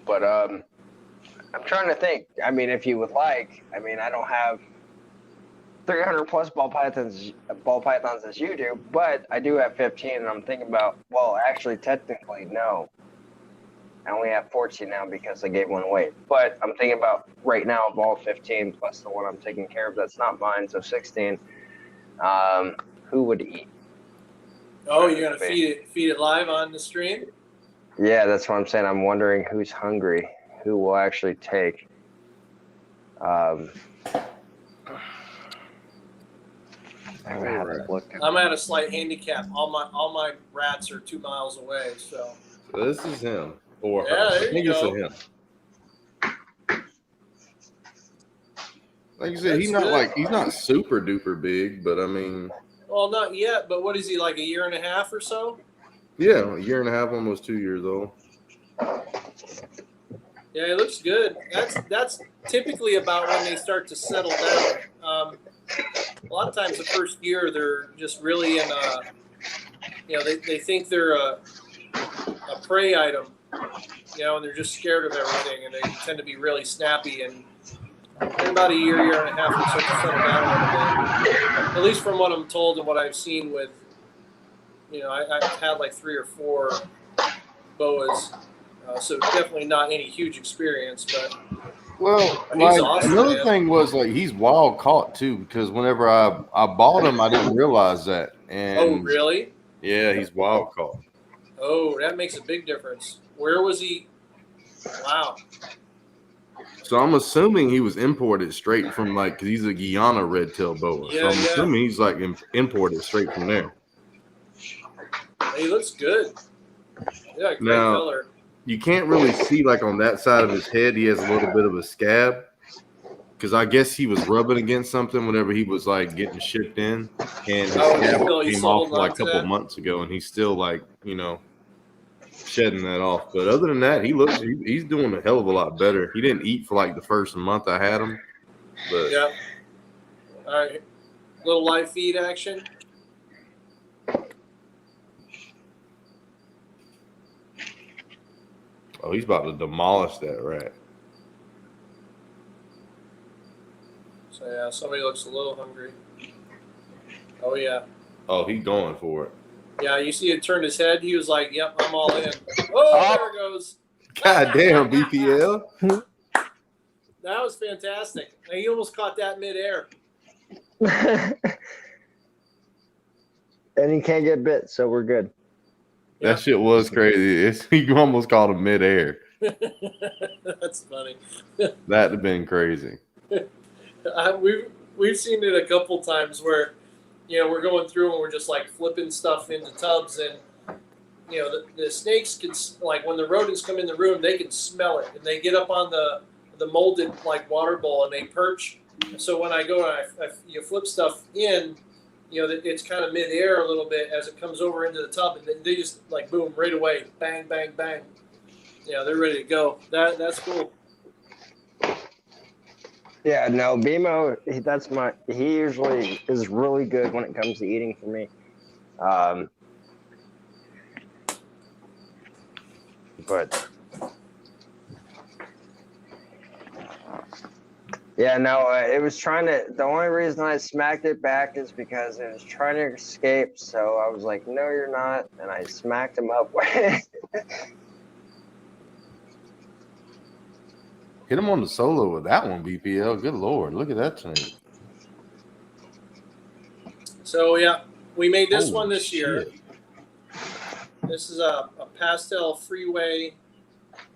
But I'm trying to think. I mean, if you would like, I mean, I don't have 300 plus ball pythons as you do, but I do have 15, and I'm thinking about, well, actually, technically, no. I only have 14 now because I gave one away. But I'm thinking about right now of all 15 plus the one I'm taking care of that's not mine, so 16. Who would eat? Oh, you're gonna feed it live on the stream? Yeah, that's what I'm saying. I'm wondering who's hungry, who will actually take. I'm at a slight handicap. All my rats are 2 miles away, so this is him. Or yeah, I think it's him. Like you said, he's not super duper big, but I mean. Well, not yet, but what is he, like a year and a half or so? Yeah, a year and a half, almost 2 years old. Yeah, he looks good. That's typically about when they start to settle down. A lot of times the first year they're just really in they think they're a prey item, and they're just scared of everything, and they tend to be really snappy, and in about a year and a half, they start to settle down a little bit. At least from what I'm told and what I've seen with, I've had like 3 or 4 boas, so definitely not any huge experience, but he's awesome, another thing was like he's wild caught too, because whenever I bought him, I didn't realize that. And oh, really? Yeah, he's wild caught. Oh, that makes a big difference. Where was he? Wow. So I'm assuming he was imported straight from because he's a Guyana red-tailed boa. Yeah, so I'm assuming he's imported straight from there. He looks good. Yeah, great color. You can't really see on that side of his head. He has a little bit of a scab because I guess he was rubbing against something whenever he was getting shipped in, and his scab came off a couple months ago, and he's still shedding that off. But other than that, he's doing a hell of a lot better. He didn't eat for the first month I had him. But yeah. All right. Little live feed action. Oh, he's about to demolish that rat. So yeah, somebody looks a little hungry. Oh yeah. Oh, he's going for it. Yeah, you see it turn his head. He was like, "Yep, I'm all in." Oh, there it goes. God damn, BPL. That was fantastic. He almost caught that midair. And he can't get bit, so we're good. That shit was crazy. He almost caught him midair. That's funny. That'd have been crazy. We've seen it a couple times where, we're going through and we're just like flipping stuff into tubs, and the snakes can, like, when the rodents come in the room, they can smell it, and they get up on the molded like water bowl and they perch. So when I go and you flip stuff in, it's kind of midair a little bit as it comes over into the tub, and then they just like boom right away, bang, bang, bang. They're ready to go. That's cool. Yeah, no, BMO, he usually is really good when it comes to eating for me. But yeah, no, it was the only reason I smacked it back is because it was trying to escape. So I was like, no, you're not. And I smacked him up. Hit him on the solo with that one, BPL. Good Lord. Look at that thing. So, yeah, we made this Holy one this year. shit. This is a pastel freeway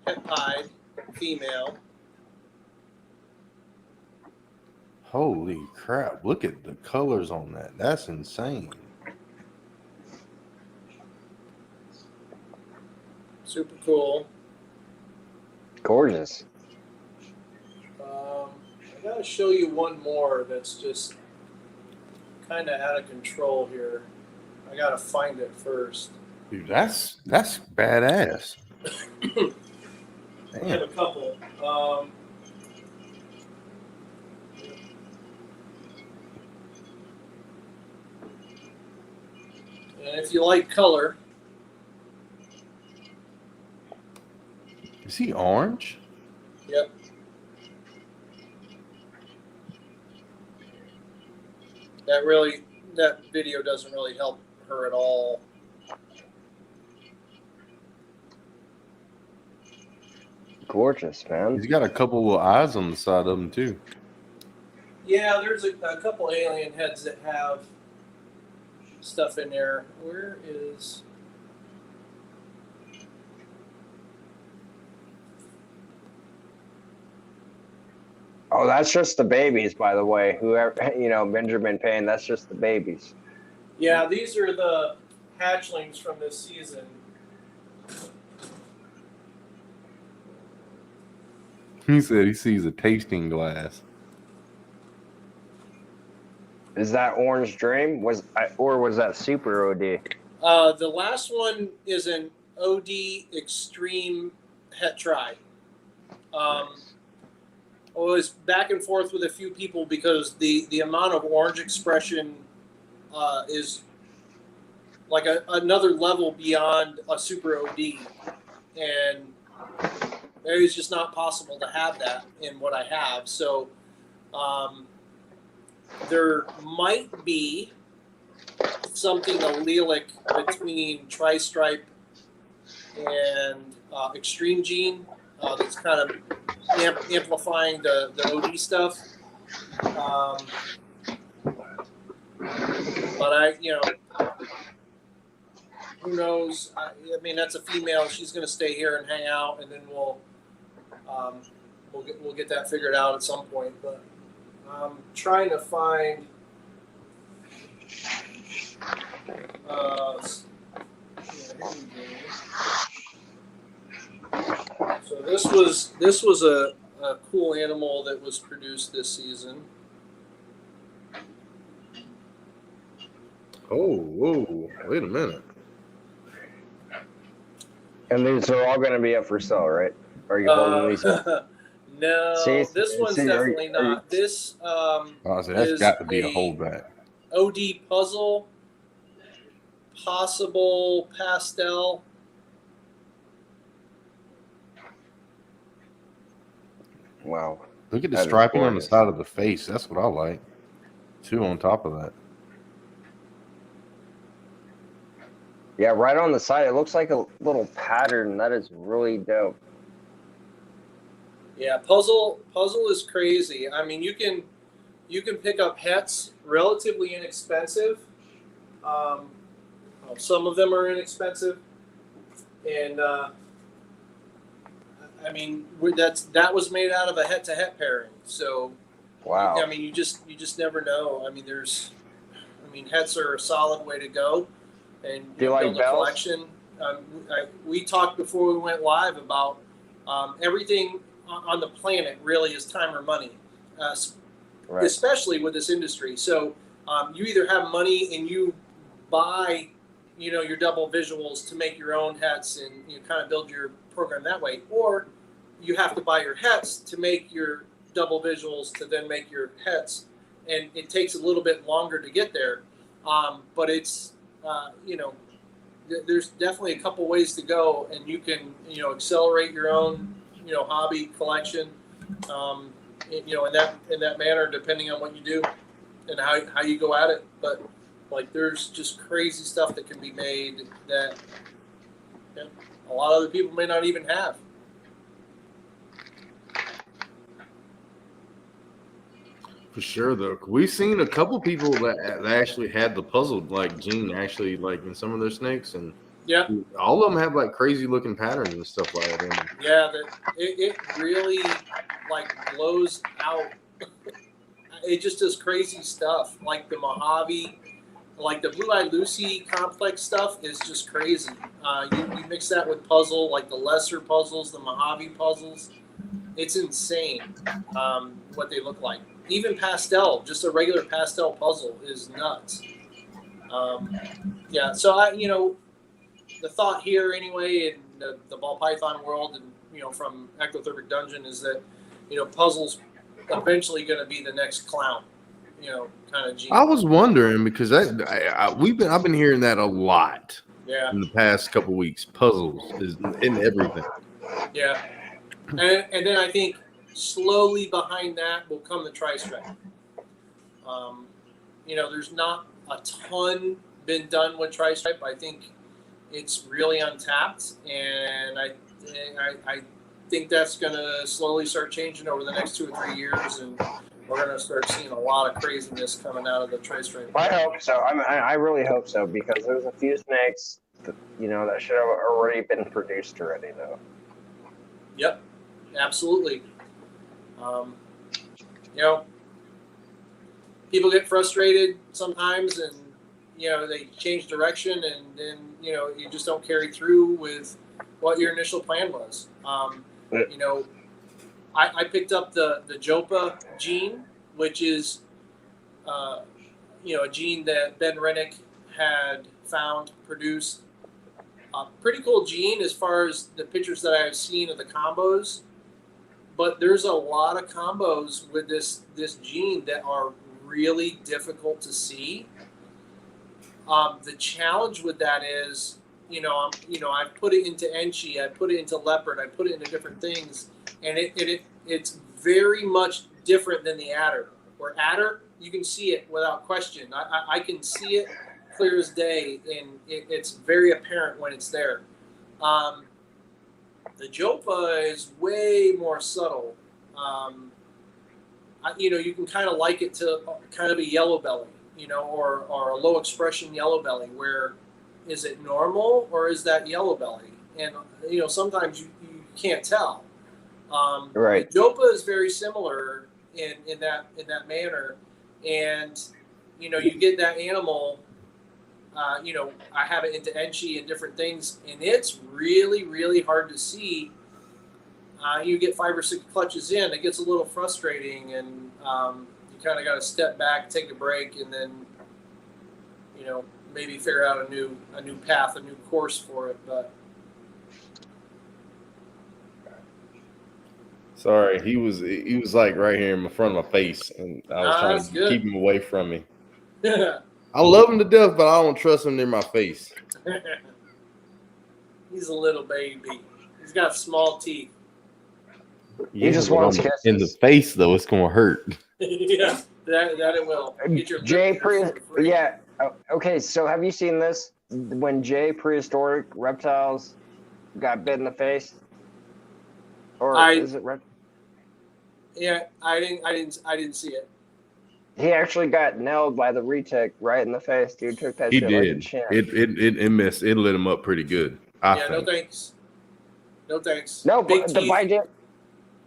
het pied female. Holy crap. Look at the colors on that. That's insane. Super cool. Gorgeous. I gotta show you one more that's just kind of out of control here. I gotta find it first. Dude, that's badass. I have a couple. And if you like color, Is he orange? yep. That video doesn't really help her at all. Gorgeous, man. He's got a couple of eyes on the side of him, too. Yeah, there's a couple alien heads that have stuff in there. Where is... Oh, that's just the babies, by the way. Whoever, Benjamin Payne, that's just the babies. Yeah, these are the hatchlings from this season. He said he sees a tasting glass. Is that Orange Dream? Or was that Super OD? The last one is an OD Extreme Het Try. I was back and forth with a few people because the amount of orange expression is like another level beyond a Super OD, and it was just not possible to have that in what I have. So there might be something allelic between Tri-Stripe and Extreme Gene that's kind of amplifying the OD stuff. But who knows? I mean, that's a female. She's going to stay here and hang out, and then we'll get that figured out at some point. But I'm trying to find. So this was a cool animal that was produced this season. Oh, whoa. Wait a minute. And these are all going to be up for sale, right? Or are you holding these up? No, this one's definitely not. This So that's got to be a holdback. OD puzzle, possible pastel. Wow. Look at the striping on the side of the face. That's what I like. Two on top of that. Yeah, right on the side. It looks like a little pattern. That is really dope. Yeah, puzzle is crazy. I mean, you can pick up hats relatively inexpensive. Well, some of them are inexpensive, and I mean that was made out of a het-to-het pairing. So, Wow. I mean, you just never know. I mean, hets are a solid way to go, and Do you like build a bells? collection. We talked before we went live about everything on the planet really is time or money, Right. especially with this industry. So you either have money and you buy, your double visuals to make your own hats and you kind of build your program that way, or you have to buy your hats to make your double visuals to then make your hats, and it takes a little bit longer to get there. But it's there's definitely a couple ways to go, and you can accelerate your own hobby collection in that manner, depending on what you do and how you go at it. But like, there's just crazy stuff that can be made that a lot of other people may not even have. For sure, though, we've seen a couple people that actually had the puzzle like gene actually like in some of their snakes, and Yeah, all of them have like crazy looking patterns and stuff like that. yeah, it really like blows out. It just does crazy stuff. Like the Mojave, like the Blue-Eyed Lucy complex stuff is just crazy. You mix that with puzzle, like the lesser puzzles, the Mojave puzzles. It's insane what they look like. Even pastel, just a regular pastel puzzle is nuts. Yeah, so the thought here anyway in the ball python world, and from Ectothermic Dungeon, is that puzzles eventually going to be the next clown, kind of gene. I was wondering because I've been hearing that a lot. Yeah. In the past couple weeks, puzzles is in everything. Yeah, and then I think slowly behind that will come the tri-stripe. There's not a ton been done with tri-stripe. I think it's really untapped, and I think that's going to slowly start changing over the next 2 or 3 years, and we're going to start seeing a lot of craziness coming out of the tri-stripe. I hope so. I really hope so, because there's a few snakes that, that should have already been produced already, though. Yep, absolutely. People get frustrated sometimes, and they change direction, and then you just don't carry through with what your initial plan was. I picked up the Jopa gene, which is a gene that Ben Rennick had found, produced. Pretty cool gene as far as the pictures that I've seen of the combos, but there's a lot of combos with this gene that are really difficult to see. The challenge with that is, I put it into Enchi, I put it into Leopard, I put it into different things, and it's very much different than the Adder. Where Adder, you can see it without question. I can see it clear as day, and it's very apparent when it's there. The Jopa is way more subtle. You can kind of like it to kind of a yellow belly, or a low expression yellow belly, where is it normal or is that yellow belly? And, sometimes you can't tell. Right. Jopa is very similar in that manner. And, you get that animal, I have it into Enchi and different things, and it's really, really hard to see. You get 5 or 6 clutches in, it gets a little frustrating, and you kind of got to step back, take a break, and then, maybe figure out a new path, a new course for it. But sorry, he was like right here in front of my face, and I was trying to keep him away from me. I love him to death, but I don't trust him near my face. He's a little baby. He's got small teeth. He just wants kisses. In the face, though, it's going to hurt. Yeah, that it will. Get your Jay, yeah. Okay, so have you seen this? when prehistoric reptiles got bit in the face, or is it Yeah, I didn't see it. He actually got nailed by the retic right in the face. Dude took that He shit like a did. champ. It missed. It lit him up pretty good. I think. No thanks. No thanks. No, Big but the teeth. bite.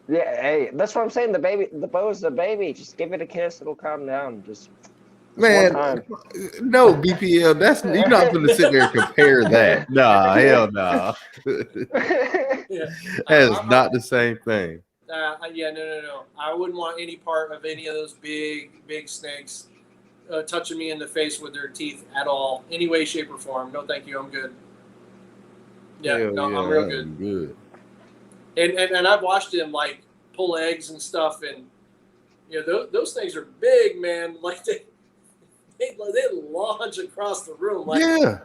Yeah, hey, that's what I'm saying. The bow's the baby. Just give it a kiss. It'll calm down. Just Man, one time. no, BPL. You're not going to sit there and compare that. Nah, hell nah. Yeah. That is not the same thing. No. I wouldn't want any part of any of those big snakes touching me in the face with their teeth at all, any way, shape, or form. No, thank you. I'm good. Yeah, I'm real good. Good. And I've watched him like pull eggs and stuff, and those things are big, man. Like they launch across the room. Like, yeah,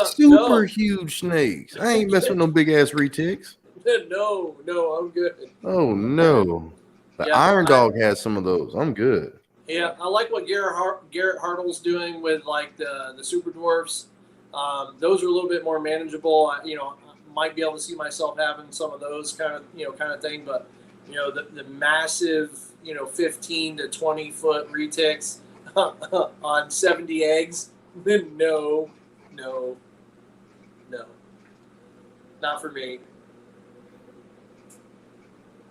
super huge snakes. I ain't messing with no big ass retics. No, I'm good. Oh no, the Iron Dog has some of those. I'm good. Yeah, I like what Garrett Hartle's doing with like the super dwarfs. Those are a little bit more manageable. I might be able to see myself having some of those kind of thing. But the massive 15 to 20 foot retics on 70 eggs. No, not for me.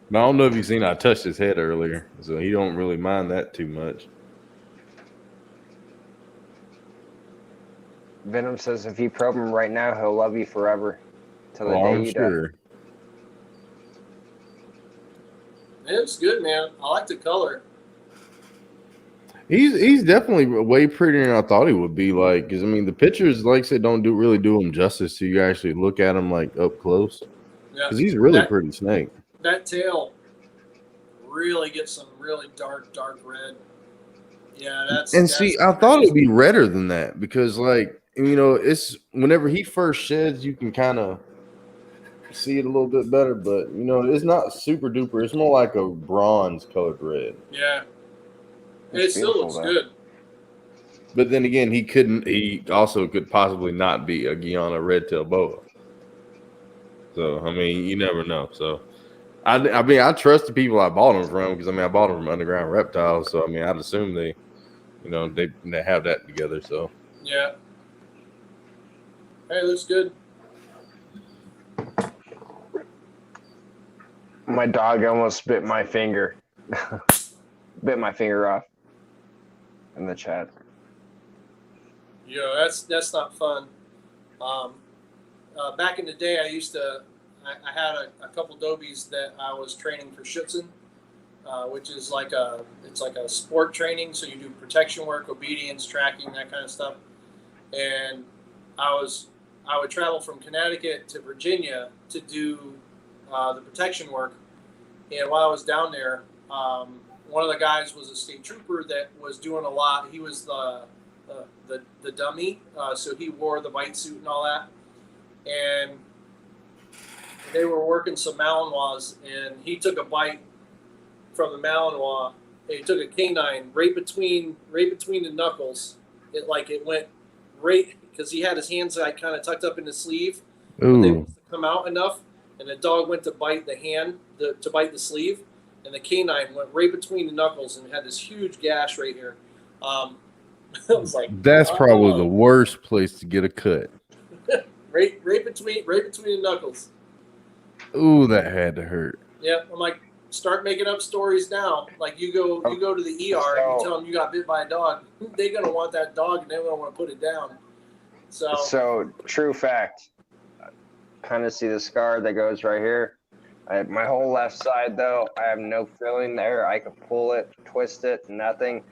I don't know if you've seen I touched his head earlier, so he don't really mind that too much. Venom says if you probe him right now, he'll love you forever. Till the day you die. It's good, man. I like the color. He's definitely way prettier than I thought he would be. Like, because I mean, the pictures, like I said, don't really do him justice. So you actually look at him like up close. Yeah, because he's really pretty snake. That tail really gets some really dark red. Yeah, that's. I thought it'd be redder than that because, like, it's whenever he first sheds, you can kind of see it a little bit better, but it's not super duper. It's more like a bronze colored red. Yeah. It still looks good. But then again, he also could possibly not be a Guyana red-tailed boa. So, I mean, you never know. So, I trust the people I bought them from because, I bought them from Underground Reptiles. So, I'd assume they have that together. So, yeah. Hey, looks good. My dog almost bit my finger. Bit my finger off. In the chat. Yeah, that's not fun. Back in the day, I had a couple dobies that I was training for Schutzen, which is like a sport training. So you do protection work, obedience, tracking, that kind of stuff. And I would travel from Connecticut to Virginia to do the protection work. And while I was down there, one of the guys was a state trooper that was doing a lot. He was the dummy, so he wore the white suit and all that. And they were working some Malinois, and he took a bite from the Malinois. He took a canine right between the knuckles. It went right because he had his hands kind of tucked up in his sleeve. But they must have come out enough, and the dog went to bite the hand, to bite the sleeve. And the canine went right between the knuckles and had this huge gash right here. I was like, that's probably the worst place to get a cut. right between the knuckles. Ooh, that had to hurt. Yeah, I'm like, start making up stories now. Like you go to the ER and you tell them you got bit by a dog. They're gonna want that dog and they're gonna want to put it down. So true fact. Kind of see the scar that goes right here. My whole left side, though, I have no feeling there. I could pull it, twist it, nothing.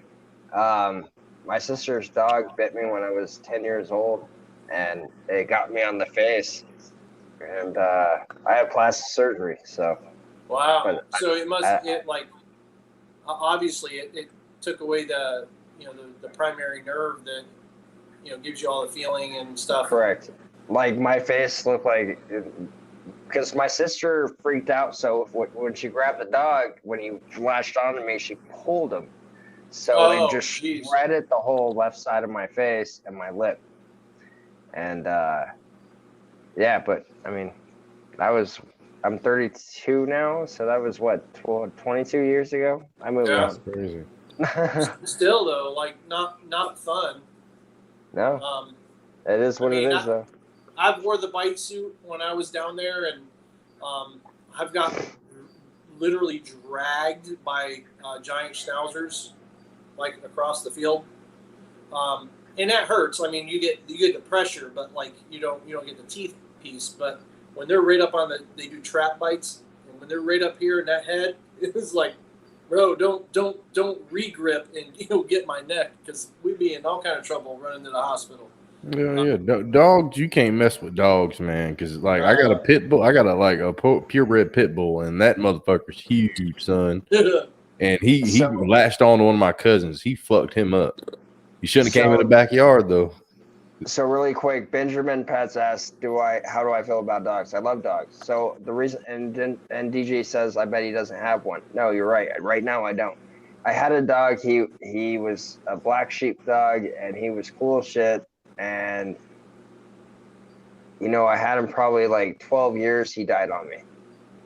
My sister's dog bit me when I was 10 years old, and it got me on the face. And I had plastic surgery, so. Wow. So it must, obviously, it took away the primary nerve that, gives you all the feeling and stuff. Correct. Like, my face looked like... Because my sister freaked out, so when she grabbed the dog, when he latched onto me, she pulled him. So it just shredded the whole left side of my face and my lip. And yeah, but I mean, I'm 32 now, so that was what 22 years ago. I moved Yeah. on. Crazy. Still though, like not fun. No, it is what it is though. I wore the bite suit when I was down there, and I've got literally dragged by giant schnauzers like across the field, and that hurts. I mean, you get the pressure, but like you don't get the teeth piece. But when they're right up on they do trap bites, and when they're right up here in that head, it's like, bro, don't regrip and get my neck, because we'd be in all kind of trouble running to the hospital. Yeah. Dogs, you can't mess with dogs, man. Because like I got a pit bull, I got a purebred pit bull, and that motherfucker's huge, son. And he latched on to one of my cousins. He fucked him up. He shouldn't have came in the backyard though. So really quick, Benjamin Pets asked, how do I feel about dogs? I love dogs. So the reason, and DJ says, I bet he doesn't have one. No, you're right. Right now I don't. I had a dog. He was a black sheep dog, and he was cool as shit. And I had him probably like 12 years. He died on me,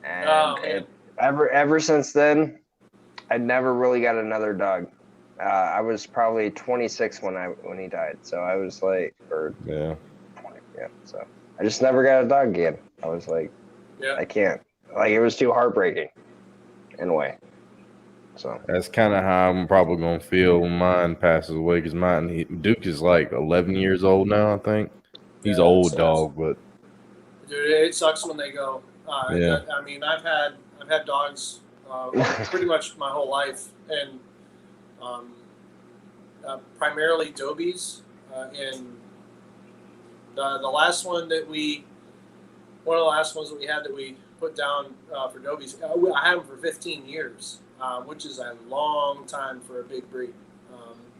and ever since then, I never really got another dog. I was probably 26 when he died, so I was like, 20, yeah. So I just never got a dog again. I was like, I can't. Like, it was too heartbreaking, in a way. So that's kind of how I'm probably gonna feel when mine passes away. Because Duke is like 11 years old now. I think he's an old dog, but dude, it sucks when they go. Yeah. I mean, I've had dogs pretty much my whole life, and primarily Dobies. And the last one one of the last ones that we had that we put down for Dobies, I had them for 15 years. Which is a long time for a big breed.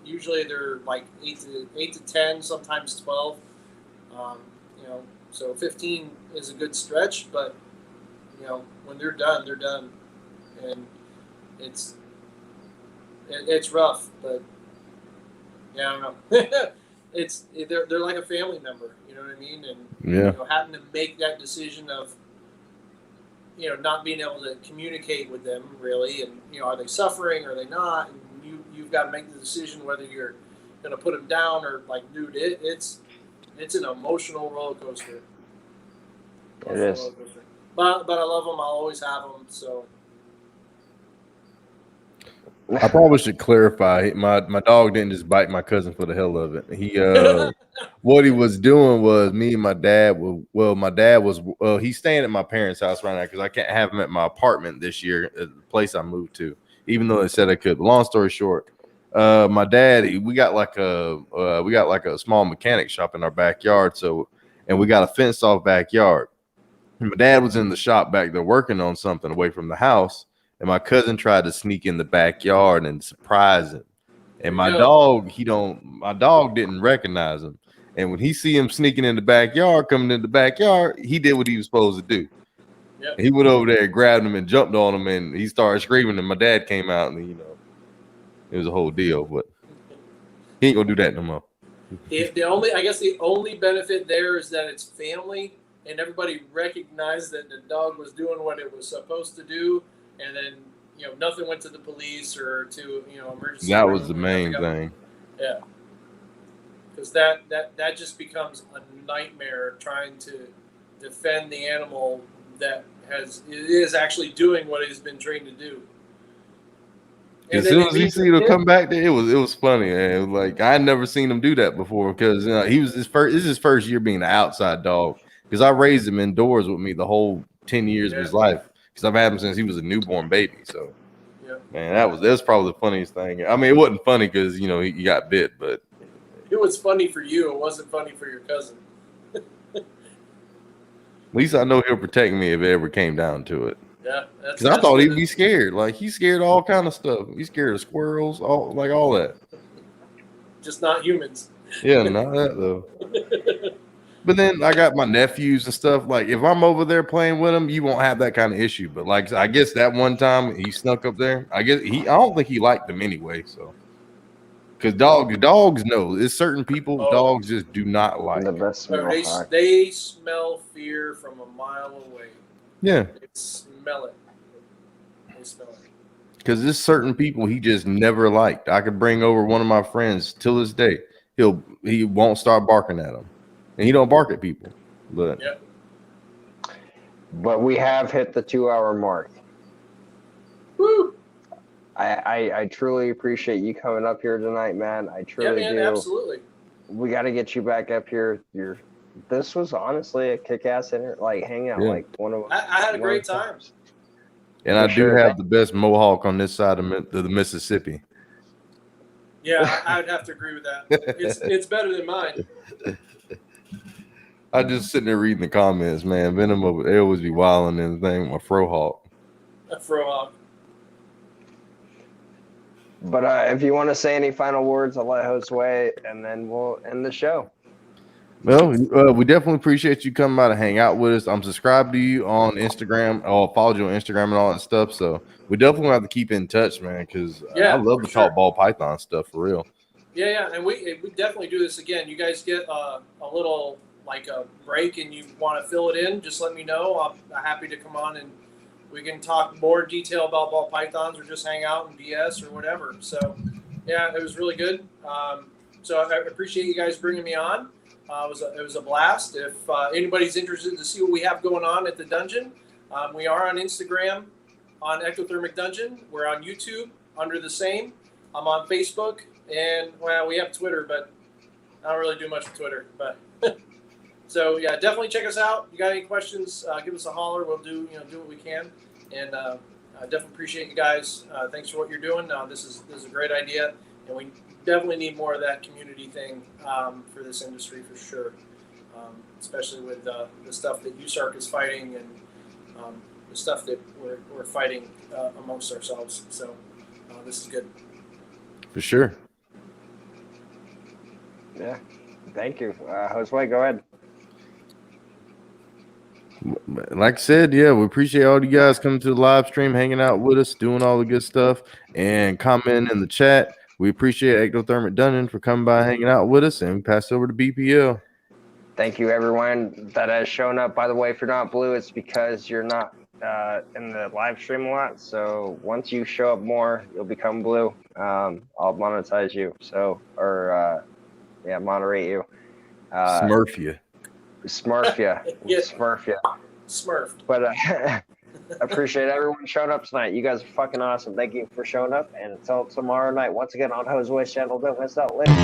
Usually they're like 8 to 10, sometimes 12. So 15 is a good stretch, but when they're done, they're done, and it's rough. But yeah, I don't know. They're like a family member. You know what I mean? And having to make that decision of not being able to communicate with them really, and are they suffering, or are they not? And you've got to make the decision whether you're going to put them down or like, dude, it's an emotional roller coaster. It is. But I love them. I'll always have them. So I probably should clarify. My dog didn't just bite my cousin for the hell of it. He what he was doing was, me and my dad he's staying at my parents' house right now because I can't have him at my apartment this year at the place I moved to, even though they said I could. But long story short, my dad, we got like a small mechanic shop in our backyard, and we got a fenced off backyard. And my dad was in the shop back there working on something away from the house, and my cousin tried to sneak in the backyard and surprise him. And my dog didn't recognize him. And when he see him sneaking in the backyard, coming in the backyard, he did what he was supposed to do. Yep. He went over there, grabbed him, and jumped on him, and he started screaming. And my dad came out, and it was a whole deal. But he ain't gonna do that no more. The only benefit there is that it's family, and everybody recognized that the dog was doing what it was supposed to do, and then nothing went to the police or to emergency. That was the main thing. Yeah, because that just becomes a nightmare trying to defend the animal that is actually doing what he's been trained to do. As soon as he see him come back there, it was funny, man. Like, I had never seen him do that before, because this is his first year being an outside dog, because I raised him indoors with me the whole 10 years of his life, because I've had him since he was a newborn baby. So man, that was probably the funniest thing. I mean, it wasn't funny because he got bit, but it was funny for you. It wasn't funny for your cousin. At least I know he'll protect me if it ever came down to it. Yeah, because I thought he'd be scared. Like, he's scared of all kind of stuff. He's scared of squirrels, all that. Just not humans. Yeah, not that though. But then I got my nephews and stuff. Like, if I'm over there playing with them, you won't have that kind of issue. But like, I guess that one time he snuck up there. I don't think he liked them anyway. So Because dogs know. It's certain people Oh. dogs just do not like. The best smell. They smell fear from a mile away. Yeah. They smell it. They smell it. Because there's certain people he just never liked. I could bring over one of my friends till this day. He won't start barking at them. And he don't bark at people. But yeah. But we have hit the 2-hour mark. Woo! I truly appreciate you coming up here tonight, man. I truly do. Absolutely. We got to get you back up here. This was honestly a kick-ass hangout. Yeah. Like one of. I had a great time. And I do have the best mohawk on this side of the Mississippi. Yeah, I would have to agree with that. It's better than mine. I just sitting there reading the comments, man. Venom over there always be wilding and thing. My frohawk. A frohawk. But if you want to say any final words, I'll let Josue, and then we'll end the show. Well, we definitely appreciate you coming by to hang out with us. I'm subscribed to you on Instagram. I'll follow you on Instagram and all that stuff. So we definitely have to keep in touch, man, because I love to talk ball python stuff for real. Yeah, and we definitely do this again. You guys get a little like a break and you want to fill it in, just let me know. I'm happy to come on and we can talk more detail about ball pythons or just hang out and BS or whatever. So, yeah, it was really good. So I appreciate you guys bringing me on. It was a blast. If anybody's interested to see what we have going on at the dungeon, we are on Instagram on Ectothermic Dungeon. We're on YouTube under the same. I'm on Facebook, and we have Twitter, but I don't really do much with Twitter. But so yeah, definitely check us out. You got any questions? Give us a holler. We'll do what we can, and I definitely appreciate you guys. Thanks for what you're doing. This is a great idea, and we definitely need more of that community thing for this industry for sure, especially with the stuff that USARC is fighting and the stuff that we're fighting amongst ourselves. So this is good. For sure. Yeah. Thank you. Josue, go ahead. Like I said, yeah, we appreciate all you guys coming to the live stream, hanging out with us, doing all the good stuff, and commenting in the chat. We appreciate Ectothermic Dungeon for coming by, hanging out with us, and we pass it over to BPL. Thank you, everyone that has shown up. By the way, if you're not blue, it's because you're not in the live stream a lot. So once you show up more, you'll become blue. I'll monetize you. So, moderate you. Smurf you. Smurf you. Yes. Smurf you. Smurfed. But appreciate everyone showing up tonight. You guys are fucking awesome. Thank you for showing up. And until tomorrow night, once again on Josue's channel, don't miss out. Later.